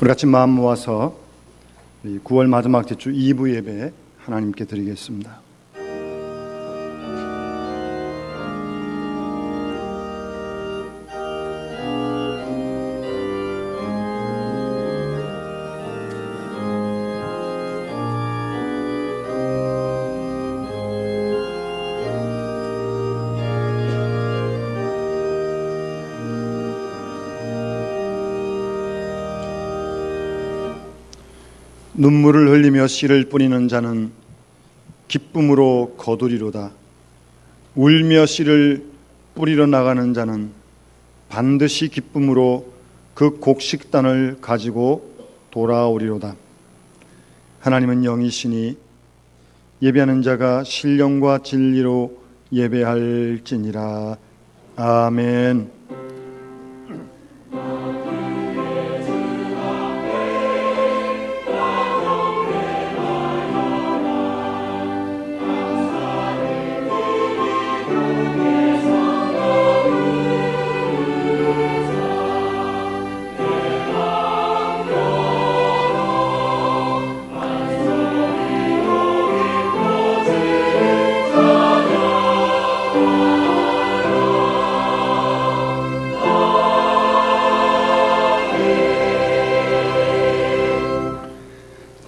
우리 같이 마음 모아서 9월 마지막 주 2부 예배 하나님께 드리겠습니다. 눈물을 흘리며 씨를 뿌리는 자는 기쁨으로 거두리로다. 울며 씨를 뿌리러 나가는 자는 반드시 기쁨으로 그 곡식단을 가지고 돌아오리로다. 하나님은 영이시니 예배하는 자가 신령과 진리로 예배할지니라. 아멘.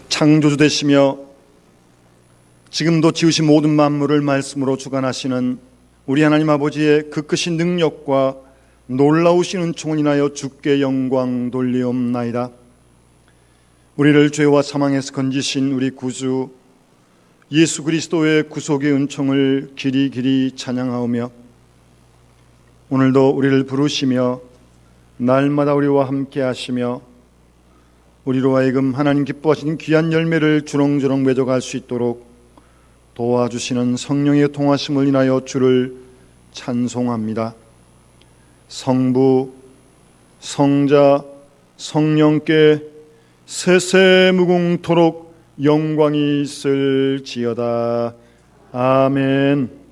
창조주 되시며 지금도 지으신 모든 만물을 말씀으로 주관하시는 우리 하나님 아버지의 그 크신 능력과 놀라우신 은총을 인하여 주께 영광 돌리옵나이다. 우리를 죄와 사망에서 건지신 우리 구주 예수 그리스도의 구속의 은총을 길이 찬양하오며, 오늘도 우리를 부르시며 날마다 우리와 함께 하시며 우리로 하여금 하나님 기뻐하시는 귀한 열매를 주렁주렁 맺어갈 수 있도록 도와주시는 성령의 통하심을 인하여 주를 찬송합니다. 성부, 성자, 성령께 세세무궁토록 영광이 있을지어다. 아멘.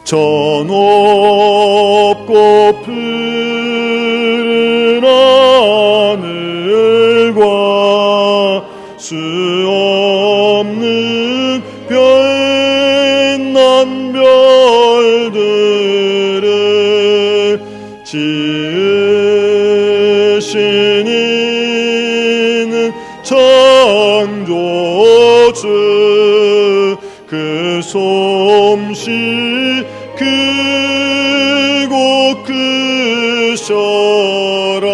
저 높고 푸른 하늘과 수 없는 빛난 별들을 지으신 이는 창조주 그 솜씨 크고 크셔라.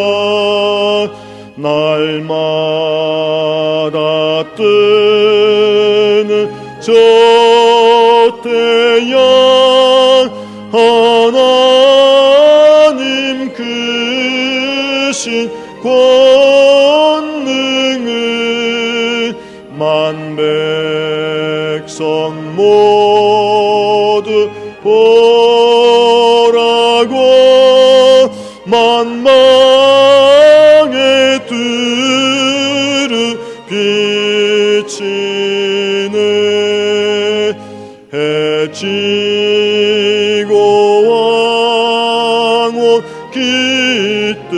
날마다 뜨는 저 태양 하나님 크신 권능을 만 백성 모두 보라고 만방에 두루 비치네. 해 지고 왕원 깃들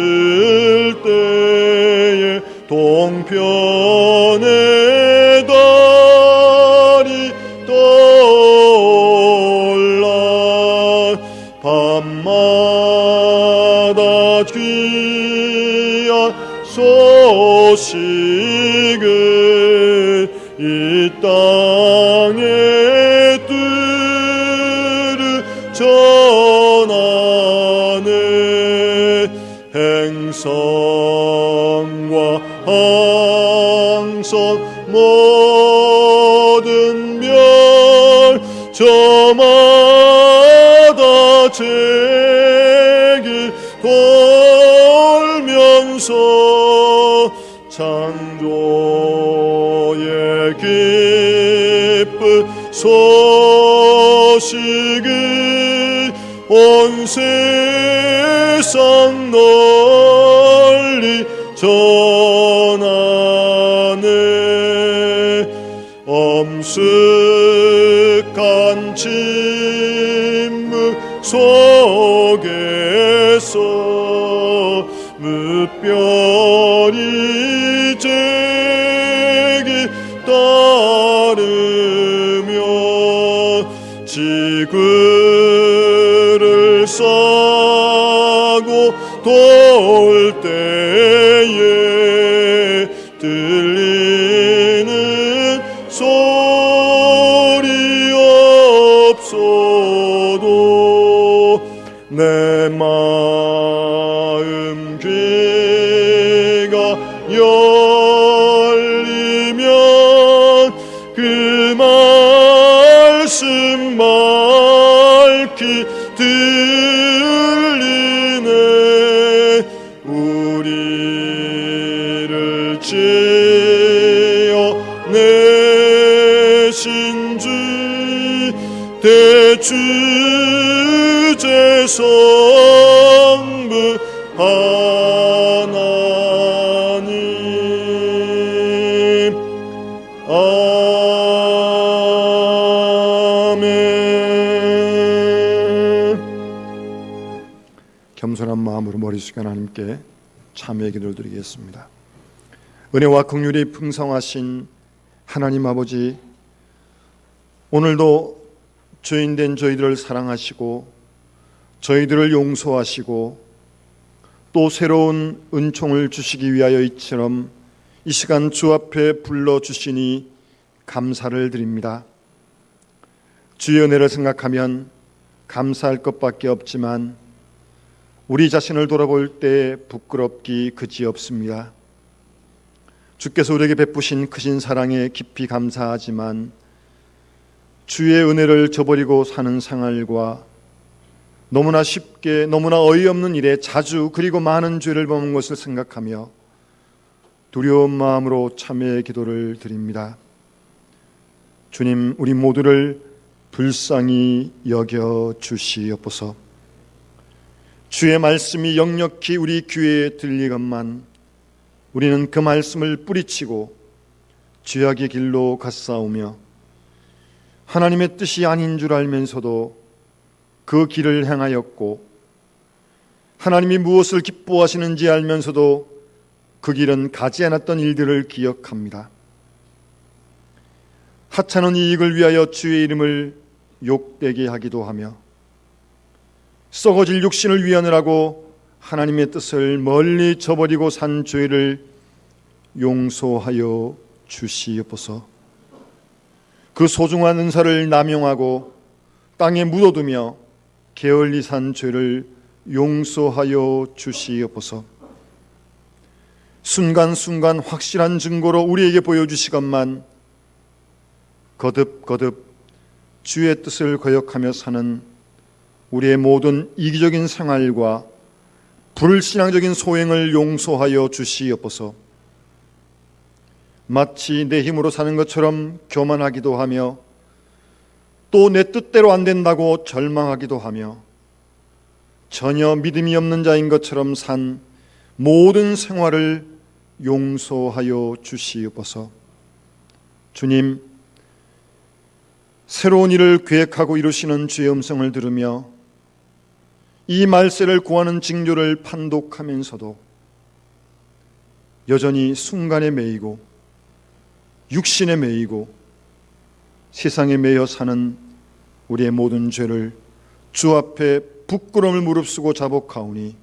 때에 동편에 달이 떠올라 밤마다 귀한 소식을 이 땅에 두루 전하네. 행성과 항성 모든 별 저마다 제길 돌면서 창조의 기쁜 소식을 온 세상 널리 전하네. 엄숙한 침묵 속에서 무별이 제기 따르며 지구를 싸고 돌 때에 들리는 소리 없어도 내 마음 귀가 열리면 그 말씀 맑히 들리네. 우리를 지어내신 주 대주제 성부 하나님, 아멘. 겸손한 마음으로 머리 숙여 하나님께 참회의 기도를 드리겠습니다. 은혜와 긍휼이 풍성하신 하나님 아버지, 오늘도 죄인된 저희들을 사랑하시고 저희들을 용서하시고 또 새로운 은총을 주시기 위하여 이처럼 이 시간 주 앞에 불러주시니 감사를 드립니다. 주의 은혜를 생각하면 감사할 것밖에 없지만 우리 자신을 돌아볼 때 부끄럽기 그지없습니다. 주께서 우리에게 베푸신 크신 사랑에 깊이 감사하지만 주의 은혜를 저버리고 사는 생활과 너무나 쉽게 너무나 어이없는 일에 자주 그리고 많은 죄를 범한 것을 생각하며 두려운 마음으로 참회의 기도를 드립니다. 주님, 우리 모두를 불쌍히 여겨 주시옵소서. 주의 말씀이 역력히 우리 귀에 들리건만 우리는 그 말씀을 뿌리치고 죄악의 길로 갔사오며 하나님의 뜻이 아닌 줄 알면서도 그 길을 행하였고 하나님이 무엇을 기뻐하시는지 알면서도 그 길은 가지 않았던 일들을 기억합니다. 하찮은 이익을 위하여 주의 이름을 욕되게 하기도 하며 썩어질 육신을 위하느라고 하나님의 뜻을 멀리 저버리고 산 죄를 용서하여 주시옵소서. 그 소중한 은사를 남용하고 땅에 묻어두며 게을리 산 죄를 용서하여 주시옵소서. 순간순간 확실한 증거로 우리에게 보여주시건만 거듭거듭 주의 뜻을 거역하며 사는 우리의 모든 이기적인 생활과 불신앙적인 소행을 용서하여 주시옵소서. 마치 내 힘으로 사는 것처럼 교만하기도 하며 또 내 뜻대로 안 된다고 절망하기도 하며 전혀 믿음이 없는 자인 것처럼 산 모든 생활을 용서하여 주시옵소서. 주님, 새로운 일을 계획하고 이루시는 주의 음성을 들으며 이 말세를 구하는 징조를 판독하면서도 여전히 순간에 매이고 육신에 매이고 세상에 매여 사는 우리의 모든 죄를 주 앞에 부끄러움을 무릅쓰고 자복하오니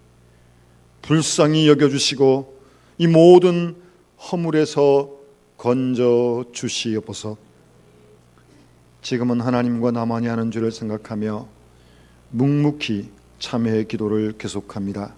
불쌍히 여겨주시고 이 모든 허물에서 건져 주시옵소서. 지금은 하나님과 나만이 하는 죄를 생각하며 묵묵히 참회의 기도를 계속합니다.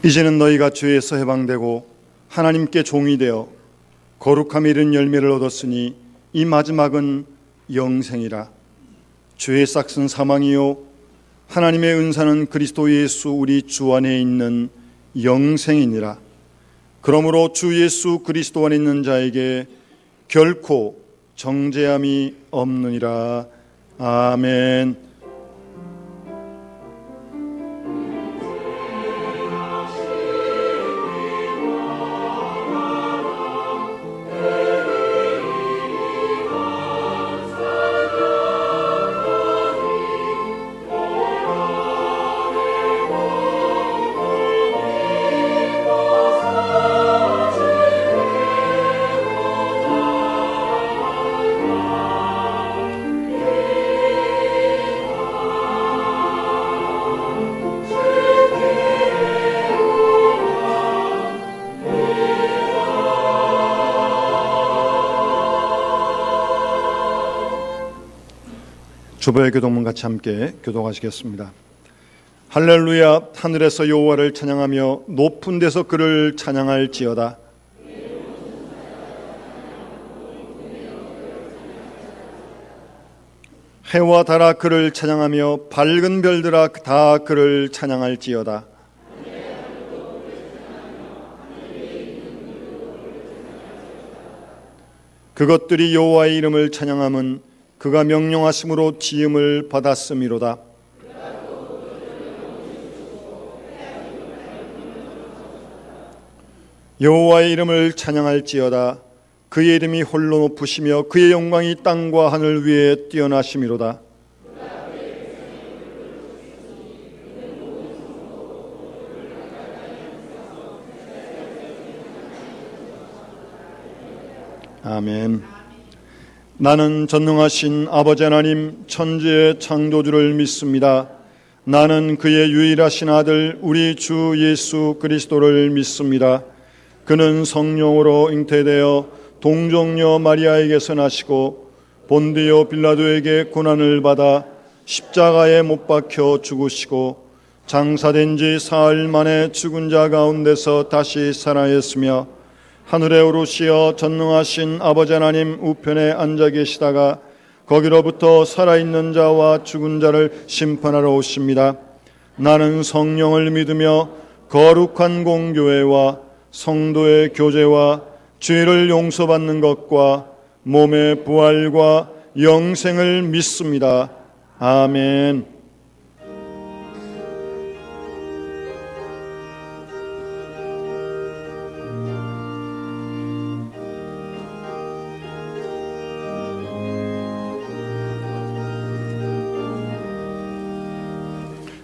이제는 너희가 죄에서 해방되고 하나님께 종이 되어 거룩함에 이른 열매를 얻었으니 이 마지막은 영생이라. 죄의 싹은 사망이요 하나님의 은사는 그리스도 예수 우리 주 안에 있는 영생이니라. 그러므로 주 예수 그리스도 안에 있는 자에게 결코 정죄함이 없느니라. 아멘. 주보의 교동문 같이 함께 교독하시겠습니다. 할렐루야. 하늘에서 여호와를 찬양하며 높은 데서 그를 찬양할지어다. 해와 달아 그를 찬양하며 밝은 별들아 다 그를 찬양할지어다. 그것들이 여호와의 이름을 찬양함은 그가 명령하심으로 지음을 받았음이로다. 여호와의 이름을 찬양할지어다. 그의 이름이 홀로 높으시며 그의 영광이 땅과 하늘 위에 뛰어나심이로다. 아멘. 나는 전능하신 아버지 하나님 천지의 창조주를 믿습니다. 나는 그의 유일하신 아들 우리 주 예수 그리스도를 믿습니다. 그는 성령으로 잉태되어 동정녀 마리아에게서 나시고 본디오 빌라도에게 고난을 받아 십자가에 못 박혀 죽으시고 장사된 지 사흘 만에 죽은 자 가운데서 다시 살아있으며 하늘에 오르시어 전능하신 아버지 하나님 우편에 앉아 계시다가 거기로부터 살아있는 자와 죽은 자를 심판하러 오십니다. 나는 성령을 믿으며 거룩한 공교회와 성도의 교제와 죄를 용서받는 것과 몸의 부활과 영생을 믿습니다. 아멘.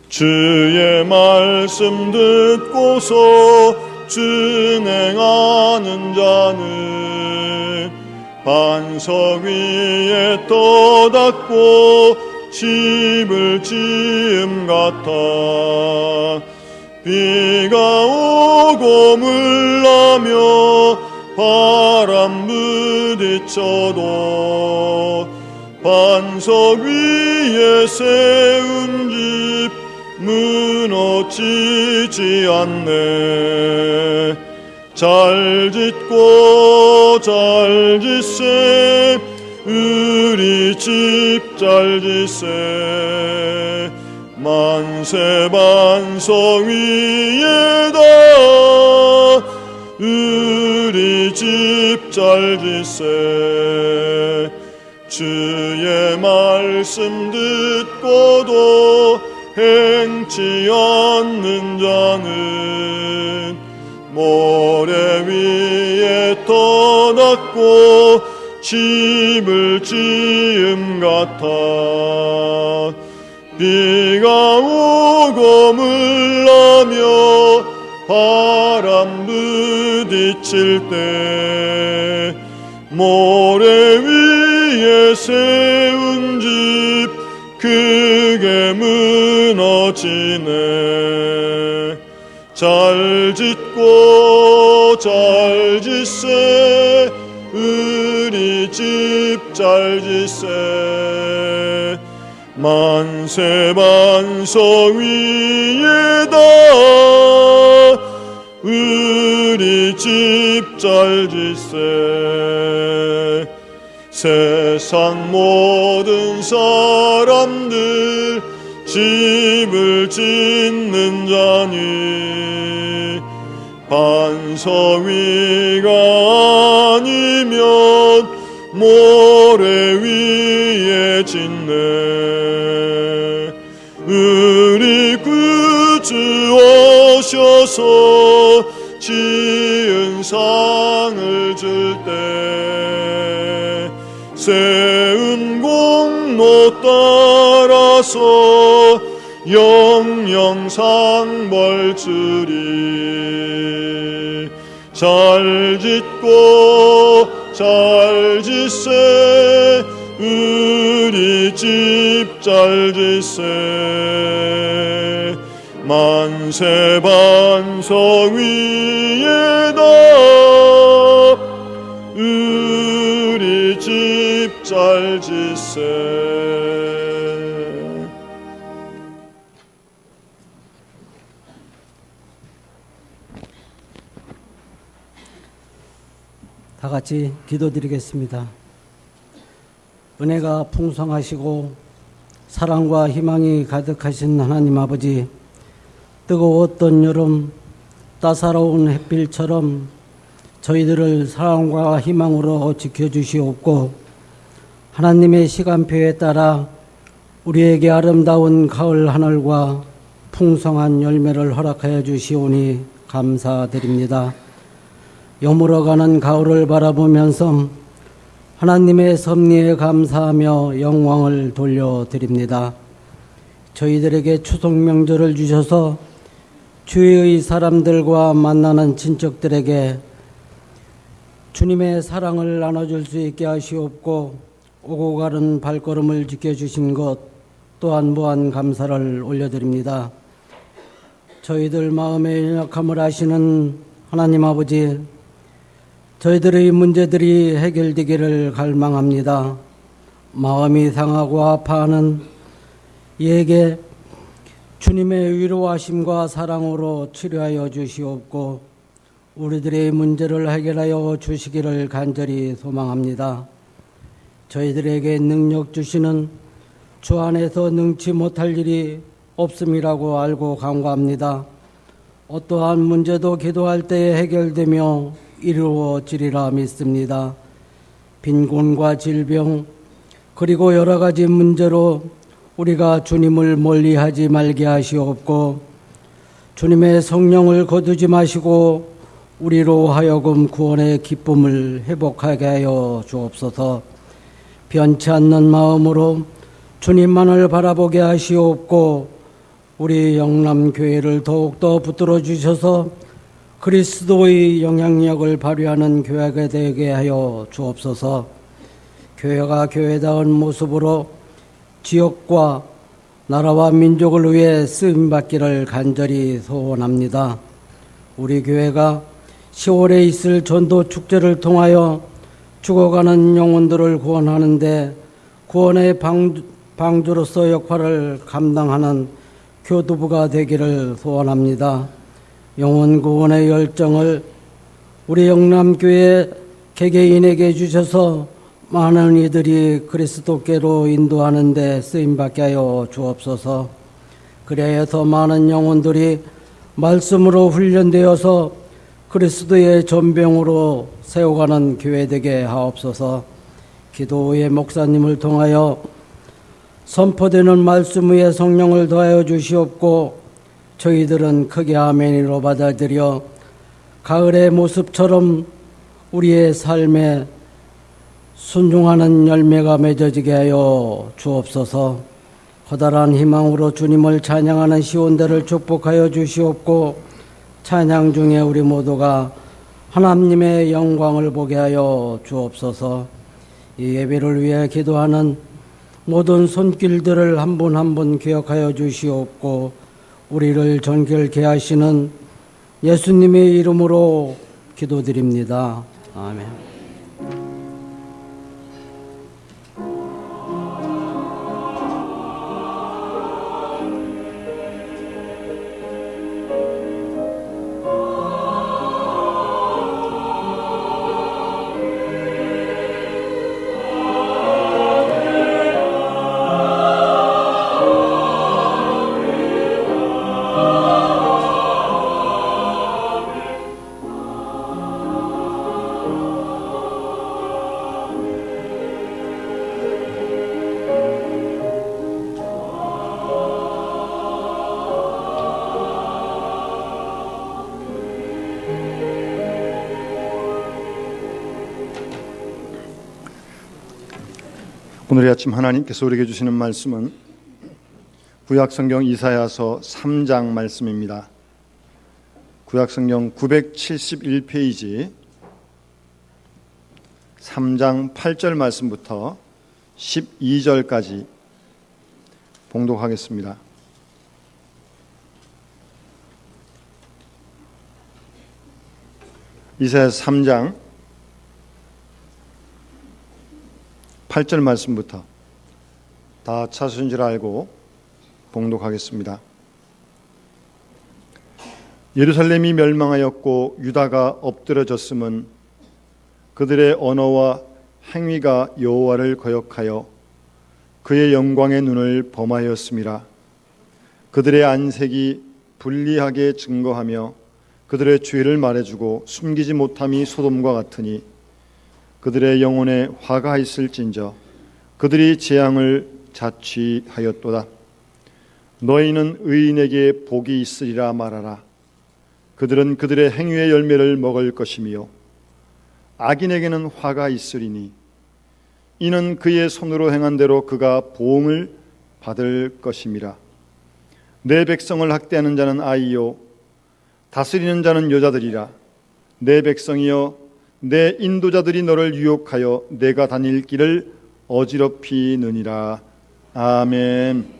주의 말씀 듣고서 준행하는 자는 반석 위에 떠닫고 집을 지음 같아. 비가 오고 물나며 바람 부딪혀도 반석 위에 세운 집 무너지지 않네. 잘 짓고 잘 짓세 우리 집 잘 짓세. 만세 반석 위에다 우리 집 잘 짓세. 주의 말씀 듣고도 행치 않는 자는 모래 위에 떠났고 집을 지음 같아. 비가 오고 물나며 바람 부딪힐 때 모래 위에 세운 집 크게 무너지네. 잘 짓고 잘 짓세 우리 집 잘 짓세. 만세 반석 위에다 우리 집 잘 짓세. 세상 모든 사람들 집을 짓는 자니 반석 위가 아니면 모래 위에 짓네. 우리 구주 오셔서 지은 상을 줄 때 세운 공로 따라서 영영상 벌주리. 잘 짓고 잘 짓세. 우리 집 잘 짓세. 만세 반석 위에다 우리 집 잘 짓세. 다 같이 기도드리겠습니다. 은혜가 풍성하시고 사랑과 희망이 가득하신 하나님 아버지, 뜨거웠던 여름 따사로운 햇빛처럼 저희들을 사랑과 희망으로 지켜주시옵고 하나님의 시간표에 따라 우리에게 아름다운 가을 하늘과 풍성한 열매를 허락하여 주시오니 감사드립니다. 여물어가는 가을을 바라보면서 하나님의 섭리에 감사하며 영광을 돌려드립니다. 저희들에게 추석 명절을 주셔서 주위의 사람들과 만나는 친척들에게 주님의 사랑을 나눠줄 수 있게 하시옵고 오고 가는 발걸음을 지켜주신 것 또한 무한 감사를 올려드립니다. 저희들 마음의 연약함을 아시는 하나님 아버지, 저희들의 문제들이 해결되기를 갈망합니다. 마음이 상하고 아파하는 이에게 주님의 위로하심과 사랑으로 치료하여 주시옵고 우리들의 문제를 해결하여 주시기를 간절히 소망합니다. 저희들에게 능력 주시는 주 안에서 능치 못할 일이 없음이라고 알고 간구합니다. 어떠한 문제도 기도할 때에 해결되며 이루어지리라 믿습니다. 빈곤과 질병 그리고 여러 가지 문제로 우리가 주님을 멀리하지 말게 하시옵고 주님의 성령을 거두지 마시고 우리로 하여금 구원의 기쁨을 회복하게 하여 주옵소서. 변치 않는 마음으로 주님만을 바라보게 하시옵고 우리 영남교회를 더욱더 붙들어 주셔서 그리스도의 영향력을 발휘하는 교회가 되게 하여 주옵소서. 교회가 교회다운 모습으로 지역과 나라와 민족을 위해 쓰임받기를 간절히 소원합니다. 우리 교회가 10월에 있을 전도 축제를 통하여 죽어가는 영혼들을 구원하는데 구원의 방주로서 역할을 감당하는 교두부가 되기를 소원합니다. 영혼 구원의 열정을 우리 영남교회 개개인에게 주셔서 많은 이들이 그리스도께로 인도하는 데 쓰임받게 하여 주옵소서. 그래야 더 많은 영혼들이 말씀으로 훈련되어서 그리스도의 전병으로 세워가는 교회 되게 하옵소서. 기도의 목사님을 통하여 선포되는 말씀 위에 성령을 더하여 주시옵고 저희들은 크게 아멘으로 받아들여 가을의 모습처럼 우리의 삶에 순종하는 열매가 맺어지게 하여 주옵소서. 커다란 희망으로 주님을 찬양하는 시온대를 축복하여 주시옵고 찬양 중에 우리 모두가 하나님의 영광을 보게 하여 주옵소서. 이 예배를 위해 기도하는 모든 손길들을 한 분 한 분 기억하여 주시옵고 우리를 정결케 하시는 예수님의 이름으로 기도드립니다. 아멘. 오늘 아침 하나님께서 우리에게 주시는 말씀은 구약성경 이사야서 3장 말씀입니다. 구약성경 971페이지 3장 8절 말씀부터 12절까지 봉독하겠습니다. 이사야서 3장 8절 말씀부터 다 찾으신 줄 알고 봉독하겠습니다. 예루살렘이 멸망하였고 유다가 엎드러졌음은 그들의 언어와 행위가 여호와를 거역하여 그의 영광의 눈을 범하였음이라. 그들의 안색이 불리하게 증거하며 그들의 죄를 말해주고 숨기지 못함이 소돔과 같으니 그들의 영혼에 화가 있을진저 그들이 재앙을 자취하였도다. 너희는 의인에게 복이 있으리라 말하라. 그들은 그들의 행위의 열매를 먹을 것이며 악인에게는 화가 있으리니 이는 그의 손으로 행한 대로 그가 보응을 받을 것임이라. 내 백성을 학대하는 자는 아이요 다스리는 자는 여자들이라. 내 백성이여 내 인도자들이 너를 유혹하여 내가 다닐 길을 어지럽히느니라. 아멘.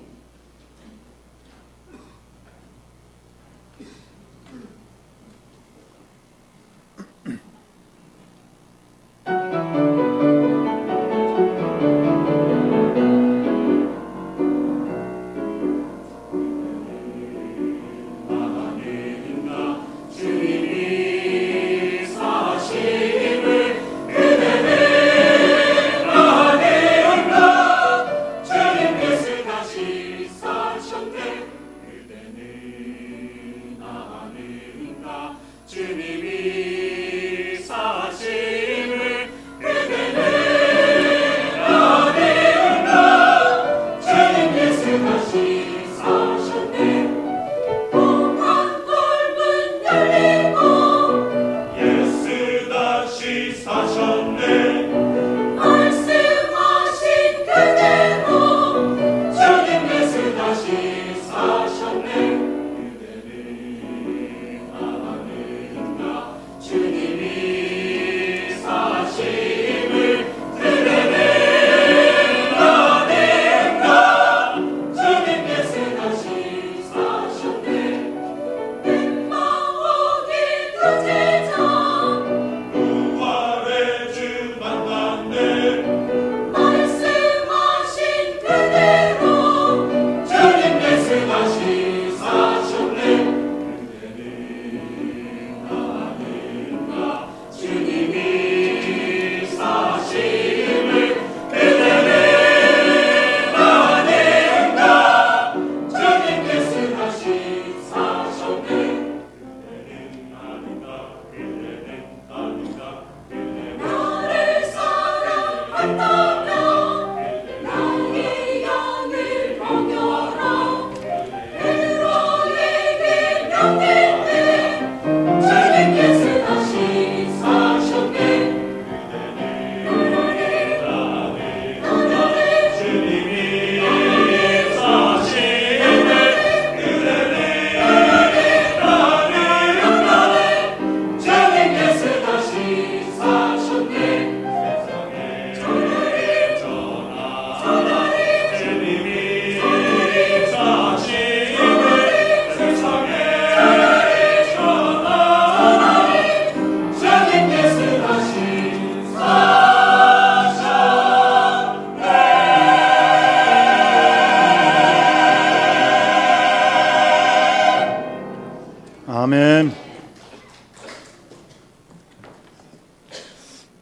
아멘.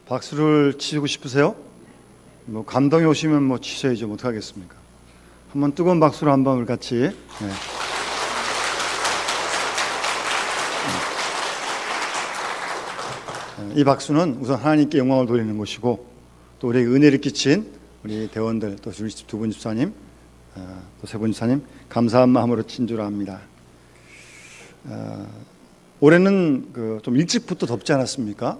박수를 치고 싶으세요? 뭐 감동이 오시면 뭐 치셔야죠. 어떡하겠습니까? 한번 뜨거운 박수로 한번 우리 같이. 네. 이 박수는 우선 하나님께 영광을 돌리는 것이고 또 우리에게 은혜를 끼친 우리 대원들 또 우리 두 분 집사님 또 세 분 집사님 감사한 마음으로 친절합니다. 올해는 좀 일찍부터 덥지 않았습니까?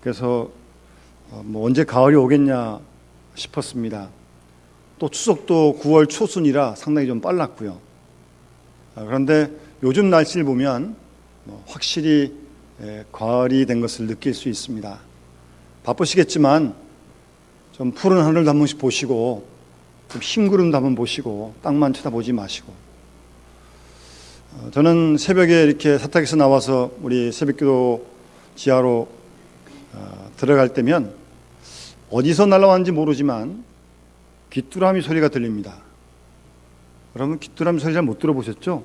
그래서 뭐 언제 가을이 오겠냐 싶었습니다. 또 추석도 9월 초순이라 상당히 좀 빨랐고요. 그런데 요즘 날씨를 보면 확실히 가을이 된 것을 느낄 수 있습니다. 바쁘시겠지만 좀 푸른 하늘도 한 번씩 보시고 좀 흰구름도 한번 보시고 땅만 쳐다보지 마시고, 저는 새벽에 이렇게 사택에서 나와서 우리 새벽기도 지하로 들어갈 때면 어디서 날아왔는지 모르지만 귀뚜라미 소리가 들립니다. 여러분 귀뚜라미 소리 잘 못 들어보셨죠?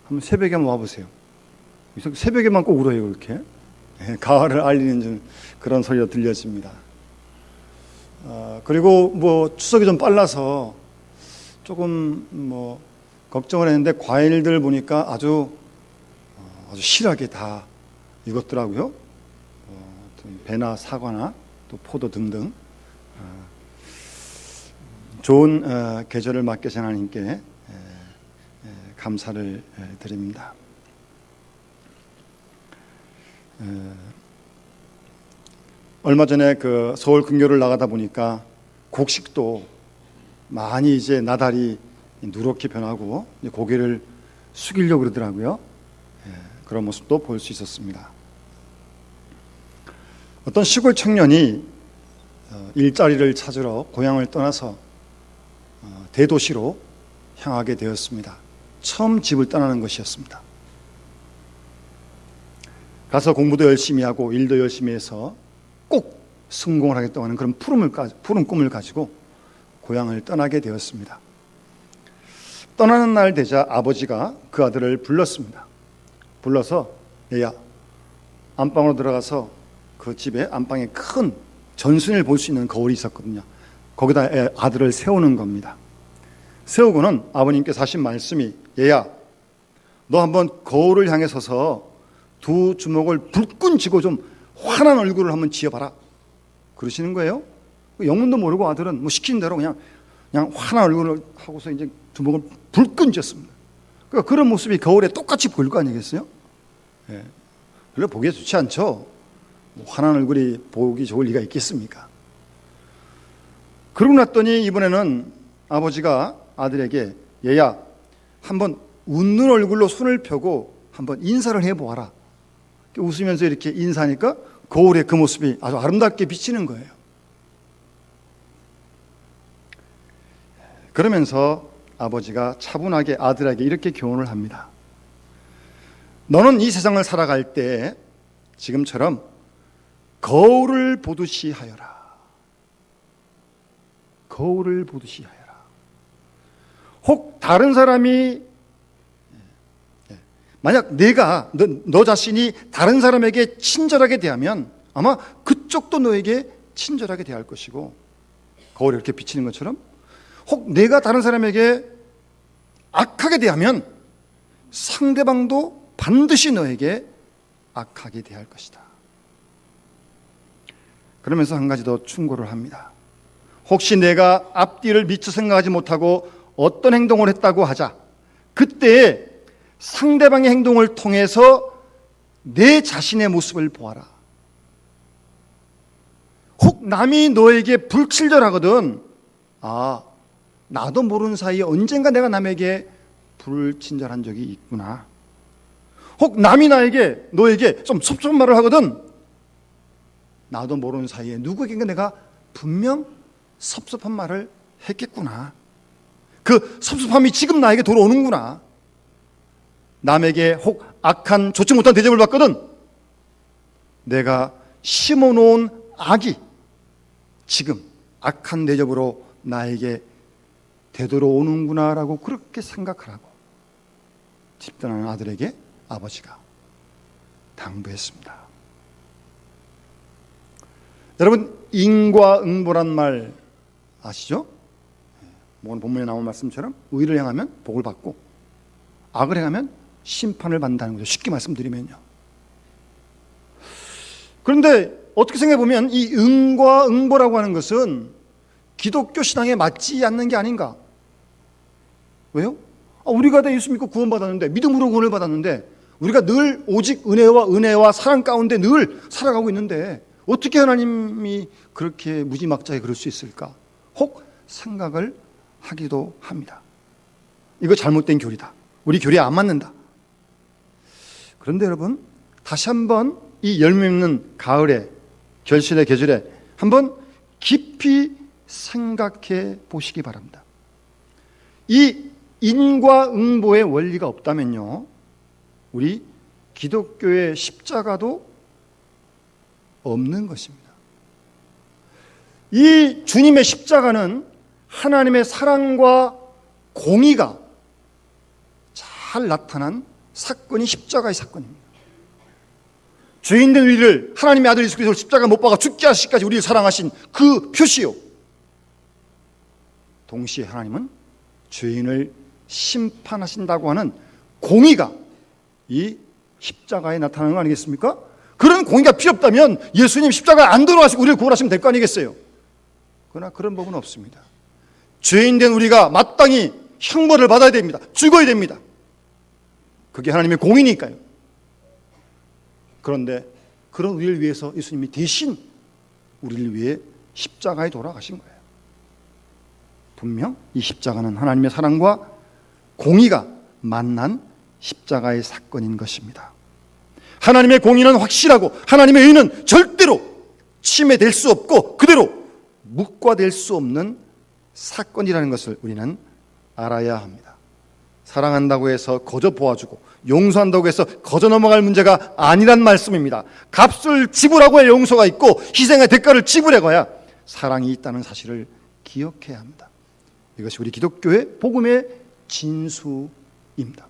한번 새벽에 한번 와보세요. 새벽에만 꼭 울어요 이렇게. 가을을 알리는 그런 소리가 들려집니다. 그리고 뭐 추석이 좀 빨라서 조금 뭐 걱정을 했는데 과일들 보니까 아주 실하게 다 익었더라고요. 배나 사과나 또 포도 등등. 좋은 계절을 맡겨신 하나님께 감사를 드립니다. 얼마 전에 그 서울 근교를 나가다 보니까 곡식도 많이 이제 나달이 누렇게 변하고 고개를 숙이려고 그러더라고요. 그런 모습도 볼 수 있었습니다. 어떤 시골 청년이 일자리를 찾으러 고향을 떠나서 대도시로 향하게 되었습니다. 처음 집을 떠나는 것이었습니다. 가서 공부도 열심히 하고 일도 열심히 해서 꼭 성공을 하겠다고 하는 그런 푸른 꿈을 가지고 고향을 떠나게 되었습니다. 떠나는 날 되자 아버지가 그 아들을 불렀습니다. 불러서 얘야, 안방으로 들어가서 그 집에 안방에 큰 전순을 볼 수 있는 거울이 있었거든요. 거기다 아들을 세우는 겁니다. 세우고는 아버님께서 하신 말씀이, 얘야, 너 한번 거울을 향해 서서 두 주먹을 불끈 쥐고 좀 환한 얼굴을 한번 지어봐라. 그러시는 거예요. 영문도 모르고 아들은 뭐 시킨 대로 그냥 환한 얼굴을 하고서 이제 주먹을 불끈 쥐었습니다. 그러니까 그런 모습이 거울에 똑같이 보일 거 아니겠어요? 별로 보기에 좋지 않죠. 환한 얼굴이 보기 좋을 리가 있겠습니까? 그러고 났더니 이번에는 아버지가 아들에게, 얘야, 한번 웃는 얼굴로 손을 펴고 한번 인사를 해보아라. 웃으면서 이렇게 인사하니까 거울에 그 모습이 아주 아름답게 비치는 거예요. 그러면서 아버지가 차분하게 아들에게 이렇게 교훈을 합니다. 너는 이 세상을 살아갈 때 지금처럼 거울을 보듯이 하여라. 거울을 보듯이 하여라. 혹 다른 사람이, 만약 내가 너 자신이 다른 사람에게 친절하게 대하면 아마 그쪽도 너에게 친절하게 대할 것이고, 거울에 이렇게 비치는 것처럼 혹 내가 다른 사람에게 악하게 대하면 상대방도 반드시 너에게 악하게 대할 것이다. 그러면서 한 가지 더 충고를 합니다. 혹시 내가 앞뒤를 미처 생각하지 못하고 어떤 행동을 했다고 하자, 그때 상대방의 행동을 통해서 내 자신의 모습을 보아라. 혹 남이 너에게 불친절하거든, 나도 모르는 사이에 언젠가 내가 남에게 불친절한 적이 있구나. 혹 남이 너에게 좀 섭섭한 말을 하거든, 나도 모르는 사이에 누구에게가 내가 분명 섭섭한 말을 했겠구나. 그 섭섭함이 지금 나에게 돌아오는구나. 남에게 혹 악한 좋지 못한 대접을 받거든, 내가 심어놓은 악이 지금 악한 대접으로 나에게 되돌아오는구나라고 그렇게 생각하라고 집 떠나는 아들에게 아버지가 당부했습니다. 여러분, 인과응보란 말 아시죠? 오늘 본문에 나온 말씀처럼 의를 행하면 복을 받고 악을 행하면 심판을 받는다는 거죠. 쉽게 말씀드리면요. 그런데 어떻게 생각해보면 이 응과응보라고 하는 것은 기독교 신앙에 맞지 않는 게 아닌가? 왜요? 우리가 다 예수 믿고 구원받았는데, 믿음으로 구원을 받았는데, 우리가 늘 오직 은혜와 사랑 가운데 늘 살아가고 있는데 어떻게 하나님이 그렇게 무지막지하게 그럴 수 있을까? 혹 생각을 하기도 합니다. 이거 잘못된 교리다. 우리 교리에 안 맞는다. 그런데 여러분, 다시 한번 이 열매 있는 가을에, 결실의 계절에 한번 깊이 생각해 보시기 바랍니다. 이 인과응보의 원리가 없다면요, 우리 기독교의 십자가도 없는 것입니다. 이 주님의 십자가는 하나님의 사랑과 공의가 잘 나타난 사건이 십자가의 사건입니다. 죄인된 우리를 하나님의 아들 예수 그리스도를 십자가에 못 박아 죽게 하시기까지 우리를 사랑하신 그 표시요, 동시에 하나님은 죄인을 심판하신다고 하는 공의가 이 십자가에 나타나는 거 아니겠습니까? 그런 공의가 필요 없다면 예수님 십자가에 안 돌아가시고 우리를 구원하시면 될 거 아니겠어요? 그러나 그런 법은 없습니다. 죄인된 우리가 마땅히 형벌을 받아야 됩니다. 죽어야 됩니다. 그게 하나님의 공의니까요. 그런데 그런 우리를 위해서 예수님이 대신 우리를 위해 십자가에 돌아가신 거예요. 분명 이 십자가는 하나님의 사랑과 공의가 만난 십자가의 사건인 것입니다. 하나님의 공의는 확실하고 하나님의 의는 절대로 침해될 수 없고 그대로 묵과될 수 없는 사건이라는 것을 우리는 알아야 합니다. 사랑한다고 해서 거저 보아주고 용서한다고 해서 거저 넘어갈 문제가 아니란 말씀입니다. 값을 지불하고 할 용서가 있고 희생의 대가를 지불해가야 사랑이 있다는 사실을 기억해야 합니다. 이것이 우리 기독교의 복음의 진수입니다.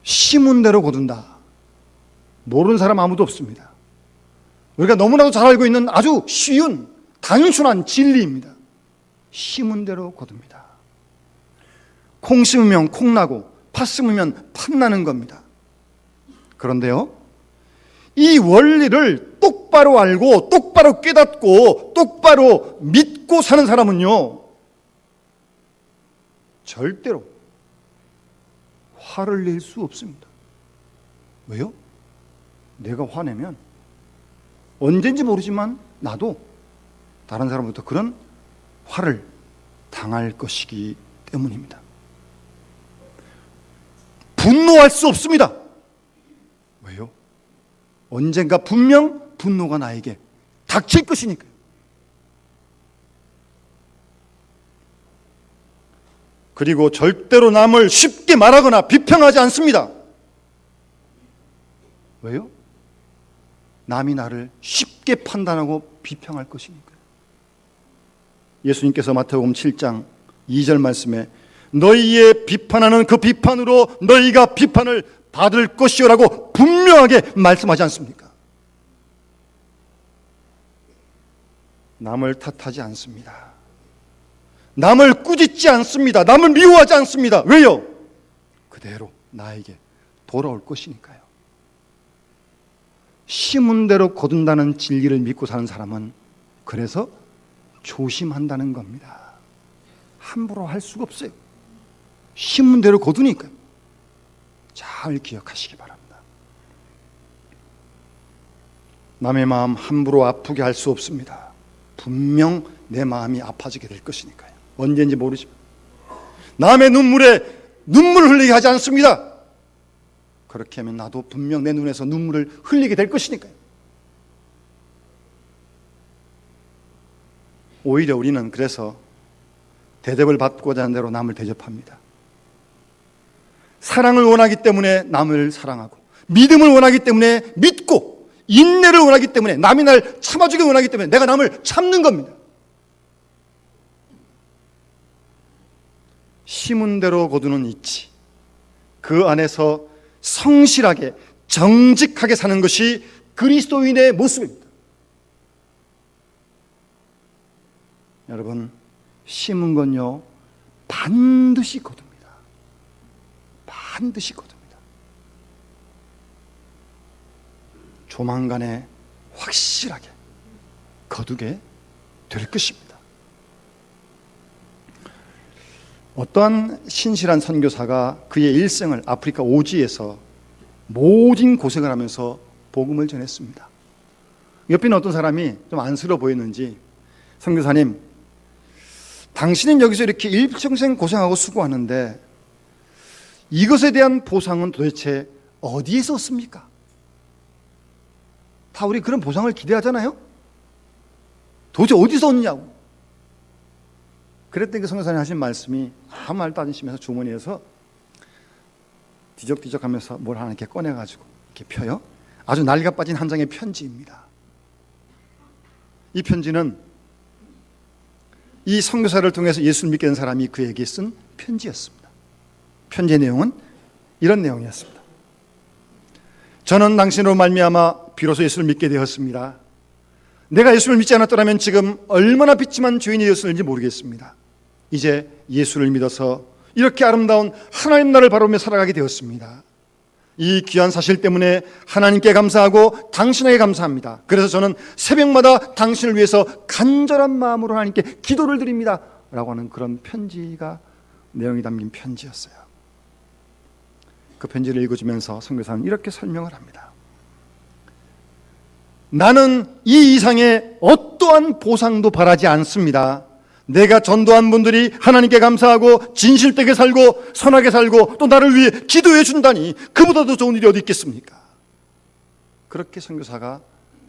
심은 대로 거둔다. 모르는 사람 아무도 없습니다. 우리가 너무나도 잘 알고 있는 아주 쉬운 단순한 진리입니다. 심은 대로 거둡니다. 콩 심으면 콩 나고 팥 심으면 팥 나는 겁니다. 그런데요, 이 원리를 똑바로 알고 똑바로 깨닫고 똑바로 믿고 사는 사람은요, 절대로 화를 낼 수 없습니다. 왜요? 내가 화내면 언젠지 모르지만 나도 다른 사람부터 그런 화를 당할 것이기 때문입니다. 분노할 수 없습니다. 왜요? 언젠가 분명 분노가 나에게 닥칠 것이니까요. 그리고 절대로 남을 쉽게 말하거나 비평하지 않습니다. 왜요? 남이 나를 쉽게 판단하고 비평할 것이니까요. 예수님께서 마태복음 7장 2절 말씀에 너희의 비판하는 그 비판으로 너희가 비판을 받을 것이요라고 분명하게 말씀하지 않습니까? 남을 탓하지 않습니다. 남을 꾸짖지 않습니다. 남을 미워하지 않습니다. 왜요? 그대로 나에게 돌아올 것이니까요. 심은 대로 거둔다는 진리를 믿고 사는 사람은 그래서 조심한다는 겁니다. 함부로 할 수가 없어요. 심은 대로 거두니까요. 잘 기억하시기 바랍니다. 남의 마음 함부로 아프게 할 수 없습니다. 분명 내 마음이 아파지게 될 것이니까요. 언제인지 모르지만 남의 눈물에 눈물을 흘리게 하지 않습니다. 그렇게 하면 나도 분명 내 눈에서 눈물을 흘리게 될 것이니까요. 오히려 우리는 그래서 대접을 받고자 하는 대로 남을 대접합니다. 사랑을 원하기 때문에 남을 사랑하고 믿음을 원하기 때문에 믿고 인내를 원하기 때문에 남이 날 참아주길 원하기 때문에 내가 남을 참는 겁니다. 심은 대로 거두는 이치, 그 안에서 성실하게 정직하게 사는 것이 그리스도인의 모습입니다. 여러분, 심은 건요 반드시 거둡니다. 반드시 거둡니다. 조만간에 확실하게 거두게 될 것입니다. 어떠한 신실한 선교사가 그의 일생을 아프리카 오지에서 모진 고생을 하면서 복음을 전했습니다. 옆에 있는 어떤 사람이 좀 안쓰러워 보였는지, 선교사님, 당신은 여기서 이렇게 일평생 고생하고 수고하는데 이것에 대한 보상은 도대체 어디에서 얻습니까? 다 우리 그런 보상을 기대하잖아요. 도대체 어디서 얻느냐고. 그랬더니 그 선교사님 하신 말씀이 아무 말도 안 하시면서 주머니에서 뒤적뒤적 하면서 뭘 하나 이렇게 꺼내가지고 이렇게 펴요. 아주 날가 빠진 한 장의 편지입니다. 이 편지는 이 선교사를 통해서 예수를 믿게 된 사람이 그에게 쓴 편지였습니다. 편지의 내용은 이런 내용이었습니다. 저는 당신으로 말미암아 비로소 예수를 믿게 되었습니다. 내가 예수를 믿지 않았더라면 지금 얼마나 비참한 죄인이었을지 모르겠습니다. 이제 예수를 믿어서 이렇게 아름다운 하나님 나라를 바라보며 살아가게 되었습니다. 이 귀한 사실 때문에 하나님께 감사하고 당신에게 감사합니다. 그래서 저는 새벽마다 당신을 위해서 간절한 마음으로 하나님께 기도를 드립니다 라고 하는 그런 편지가 내용이 담긴 편지였어요. 그 편지를 읽어주면서 선교사는 이렇게 설명을 합니다. 나는 이 이상의 어떠한 보상도 바라지 않습니다. 내가 전도한 분들이 하나님께 감사하고 진실되게 살고 선하게 살고 또 나를 위해 기도해 준다니 그보다 더 좋은 일이 어디 있겠습니까? 그렇게 선교사가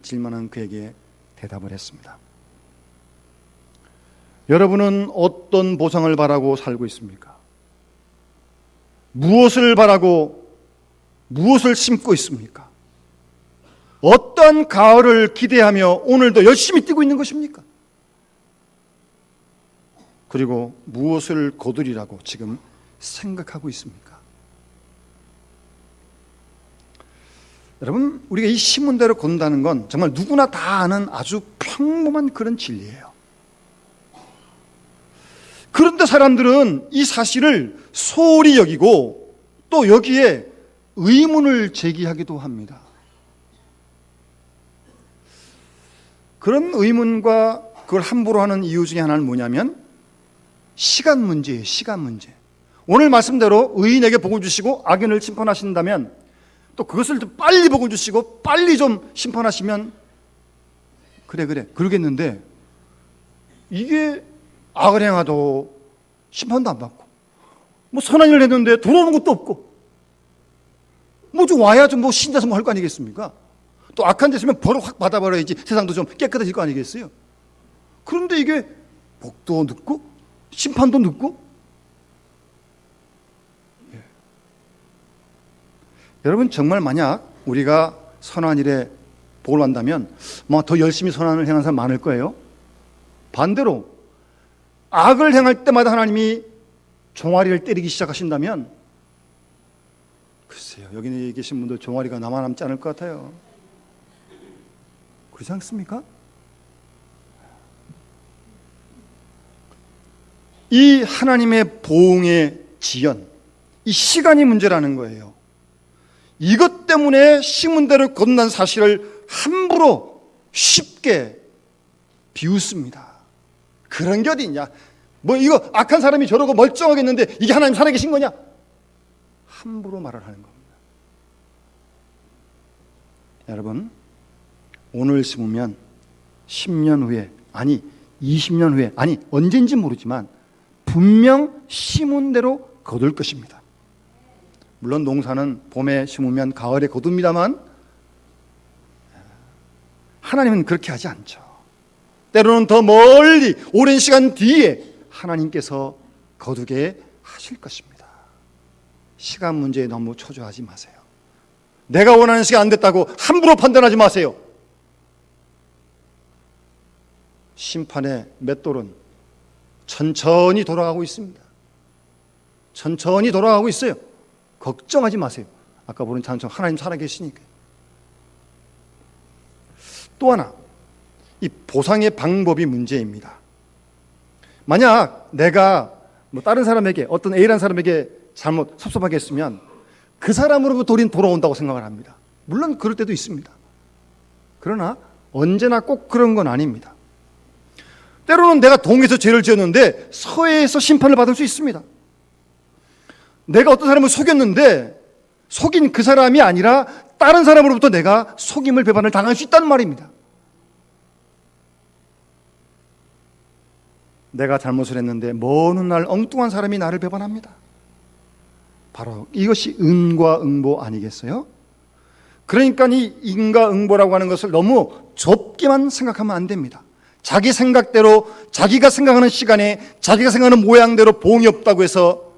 질문한 그에게 대답을 했습니다. 여러분은 어떤 보상을 바라고 살고 있습니까? 무엇을 바라고 무엇을 심고 있습니까? 어떠한 가을을 기대하며 오늘도 열심히 뛰고 있는 것입니까? 그리고 무엇을 거두리라고 지금 생각하고 있습니까? 여러분, 우리가 이 신문대로 건다는 건 정말 누구나 다 아는 아주 평범한 그런 진리예요. 그런데 사람들은 이 사실을 소홀히 여기고 또 여기에 의문을 제기하기도 합니다. 그런 의문과 그걸 함부로 하는 이유 중에 하나는 뭐냐면 시간 문제예요. 시간 문제. 오늘 말씀대로 의인에게 복을 주시고 악인을 심판하신다면 또 그것을 좀 빨리 복을 주시고 빨리 좀 심판하시면 그래 그러겠는데 이게 악을 행하도 심판도 안 받고 뭐 선한 일을 했는데 돌아오는 것도 없고 뭐 좀 와야 좀 뭐 신자서 뭐 할 거 아니겠습니까? 또 악한 짓 했으면 벌을 확 받아버려야지 세상도 좀 깨끗해질 거 아니겠어요? 그런데 이게 복도 늦고 심판도 늦고 여러분 정말 만약 우리가 선한 일에 복을 받는다면 뭐 더 열심히 선한 일을 행하는 사람 많을 거예요. 반대로 악을 행할 때마다 하나님이 종아리를 때리기 시작하신다면 글쎄요, 여기 계신 분들 종아리가 남아남지 않을 것 같아요. 그렇지 않습니까? 이 하나님의 보응의 지연, 이 시간이 문제라는 거예요. 이것 때문에 신문대를 건넌 사실을 함부로 쉽게 비웃습니다. 그런 게 어디 있냐? 뭐 이거 악한 사람이 저러고 멀쩡하겠는데 이게 하나님 살아계신 거냐? 함부로 말을 하는 겁니다. 여러분, 오늘 심으면 10년 후에, 아니 20년 후에, 아니 언젠지 모르지만 분명 심은 대로 거둘 것입니다. 물론 농사는 봄에 심으면 가을에 거둡니다만 하나님은 그렇게 하지 않죠. 때로는 더 멀리 오랜 시간 뒤에 하나님께서 거두게 하실 것입니다. 시간 문제에 너무 초조하지 마세요. 내가 원하는 시간 안 됐다고 함부로 판단하지 마세요. 심판의 맷돌은 천천히 돌아가고 있습니다. 천천히 돌아가고 있어요. 걱정하지 마세요. 아까 부른 찬송 하나님 살아계시니까. 또 하나, 이 보상의 방법이 문제입니다. 만약 내가 뭐 다른 사람에게 어떤 A라는 사람에게 잘못 섭섭하게 했으면 그 사람으로부터 우리는 돌아온다고 생각을 합니다. 물론 그럴 때도 있습니다. 그러나 언제나 꼭 그런 건 아닙니다. 때로는 내가 동에서 죄를 지었는데 서에서 심판을 받을 수 있습니다. 내가 어떤 사람을 속였는데 속인 그 사람이 아니라 다른 사람으로부터 내가 속임을 배반을 당할 수 있다는 말입니다. 내가 잘못을 했는데 먼 훗날 엉뚱한 사람이 나를 배반합니다. 바로 이것이 은과응보 아니겠어요? 그러니까 이 인과응보라고 하는 것을 너무 좁게만 생각하면 안 됩니다. 자기 생각대로, 자기가 생각하는 시간에, 자기가 생각하는 모양대로 보응이 없다고 해서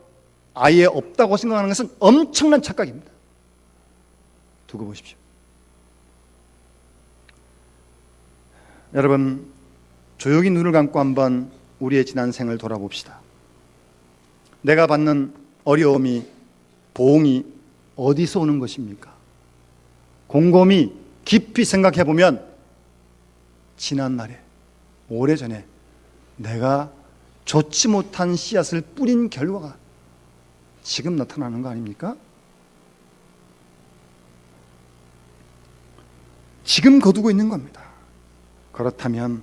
아예 없다고 생각하는 것은 엄청난 착각입니다. 두고 보십시오. 여러분, 조용히 눈을 감고 한번 우리의 지난 생을 돌아봅시다. 내가 받는 어려움이, 보응이 어디서 오는 것입니까? 곰곰이 깊이 생각해 보면 지난 날에, 오래전에 내가 좋지 못한 씨앗을 뿌린 결과가 지금 나타나는 거 아닙니까? 지금 거두고 있는 겁니다. 그렇다면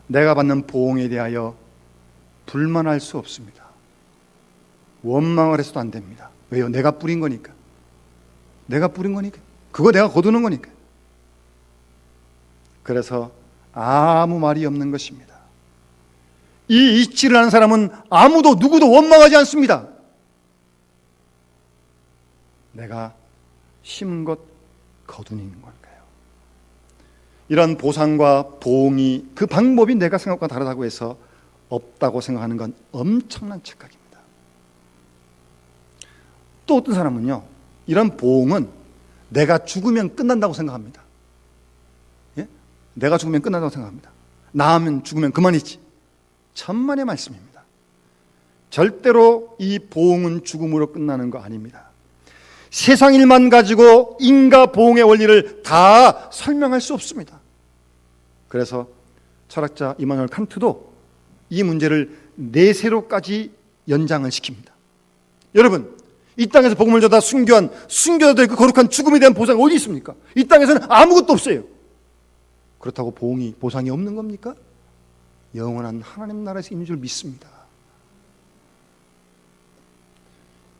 내가 받는 보응에 대하여 불만할 수 없습니다. 원망을 해서도 안 됩니다. 왜요? 내가 뿌린 거니까. 내가 뿌린 거니까. 그거 내가 거두는 거니까. 그래서 아무 말이 없는 것입니다. 이 이치를 하는 사람은 아무도 누구도 원망하지 않습니다. 내가 심은 것 거두는 걸까요? 이런 보상과 보응이 그 방법이 내가 생각과 다르다고 해서 없다고 생각하는 건 엄청난 착각입니다. 또 어떤 사람은요, 이런 보응은 내가 죽으면 끝난다고 생각합니다. 예? 내가 죽으면 끝난다고 생각합니다. 나하면 죽으면 그만이지. 천만의 말씀입니다. 절대로 이 보응은 죽음으로 끝나는 거 아닙니다. 세상 일만 가지고 인과 보응의 원리를 다 설명할 수 없습니다. 그래서 철학자 이마누엘 칸트도 이 문제를 내세로까지 연장을 시킵니다. 여러분, 이 땅에서 복음을 전하다 순교한 순교자들의 그 거룩한 죽음에 대한 보상이 어디 있습니까? 이 땅에서는 아무것도 없어요. 그렇다고 보상이 없는 겁니까? 영원한 하나님 나라에서 있는 줄 믿습니다.